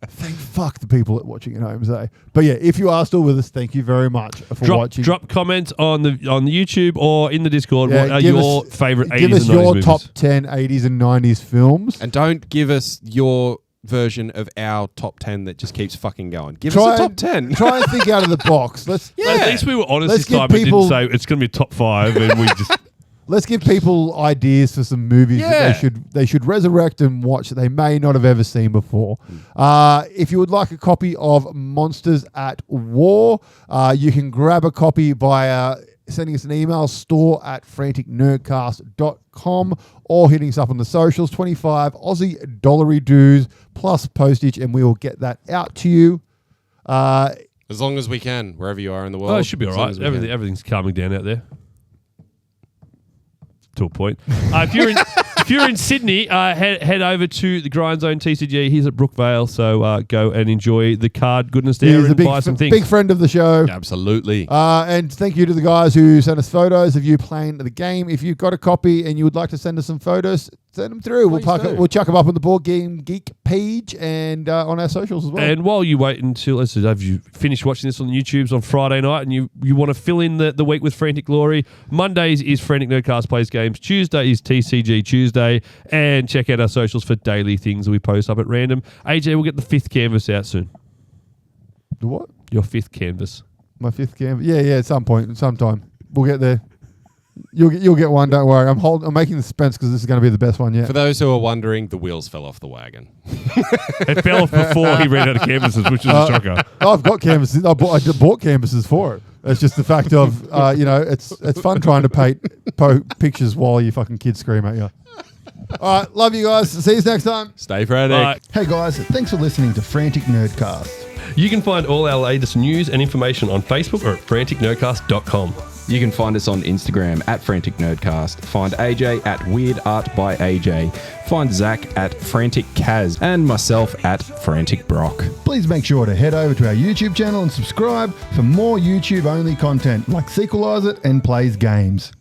Thank fuck the people that watching at home say. But yeah, if you are still with us, thank you very much for watching. Drop comments on the YouTube or in the Discord. What are your favourite 80s and 90s Give us your movies? top 10 80s and 90s films. And don't give us your version of our top 10 that just keeps fucking going. Give us a top 10. Try and think out of the box. At least we were honest Let's this time and didn't say it's going to be a top 5 and we just... Let's give people ideas for some movies that they should resurrect and watch that they may not have ever seen before. If you would like a copy of Monsters at War, you can grab a copy via sending us an email, store@franticnerdcast.com, or hitting us up on the socials, 25 Aussie dollary dues plus postage, and we will get that out to you. As long as we can, wherever you are in the world. Oh, it should be all right. Everything's calming down out there. To a point. If you're in Sydney, head over to the Grindzone TCG. He's at Brookvale, so go and enjoy the card goodness there and buy some things. Big friend of the show. Absolutely. And thank you to the guys who sent us photos of you playing the game. If you've got a copy and you would like to send us some photos, send them through. We'll chuck them up on the Board Game Geek page and on our socials as well. And while you wait until, let's say, have you finished watching this on the YouTubes on Friday night and you want to fill in the week with Frantic Glory, Mondays is Frantic Nerdcast Plays Games, Tuesday is TCG Tuesday, and check out our socials for daily things that we post up at random. AJ, we'll get the 5th canvas out soon. The what? Your 5th canvas. My 5th canvas? Yeah, at some point, sometime. We'll get there. You'll get one, don't worry. I'm making the suspense because this is going to be the best one yet. For those who are wondering, the wheels fell off the wagon. It fell off before he ran out of canvases, which is a shocker. I've got canvases. I bought canvases for it. It's just the fact of, it's fun trying to paint pictures while your fucking kids scream at you. All right, love you guys. See you next time. Stay frantic. Bye. Hey guys, thanks for listening to Frantic Nerdcast. You can find all our latest news and information on Facebook or at franticnerdcast.com. You can find us on Instagram at Frantic Nerdcast. Find AJ at Weird Art by AJ. Find Zach at Frantic Kaz and myself at Frantic Brock. Please make sure to head over to our YouTube channel and subscribe for more YouTube-only content like Sequelize It and Plays Games.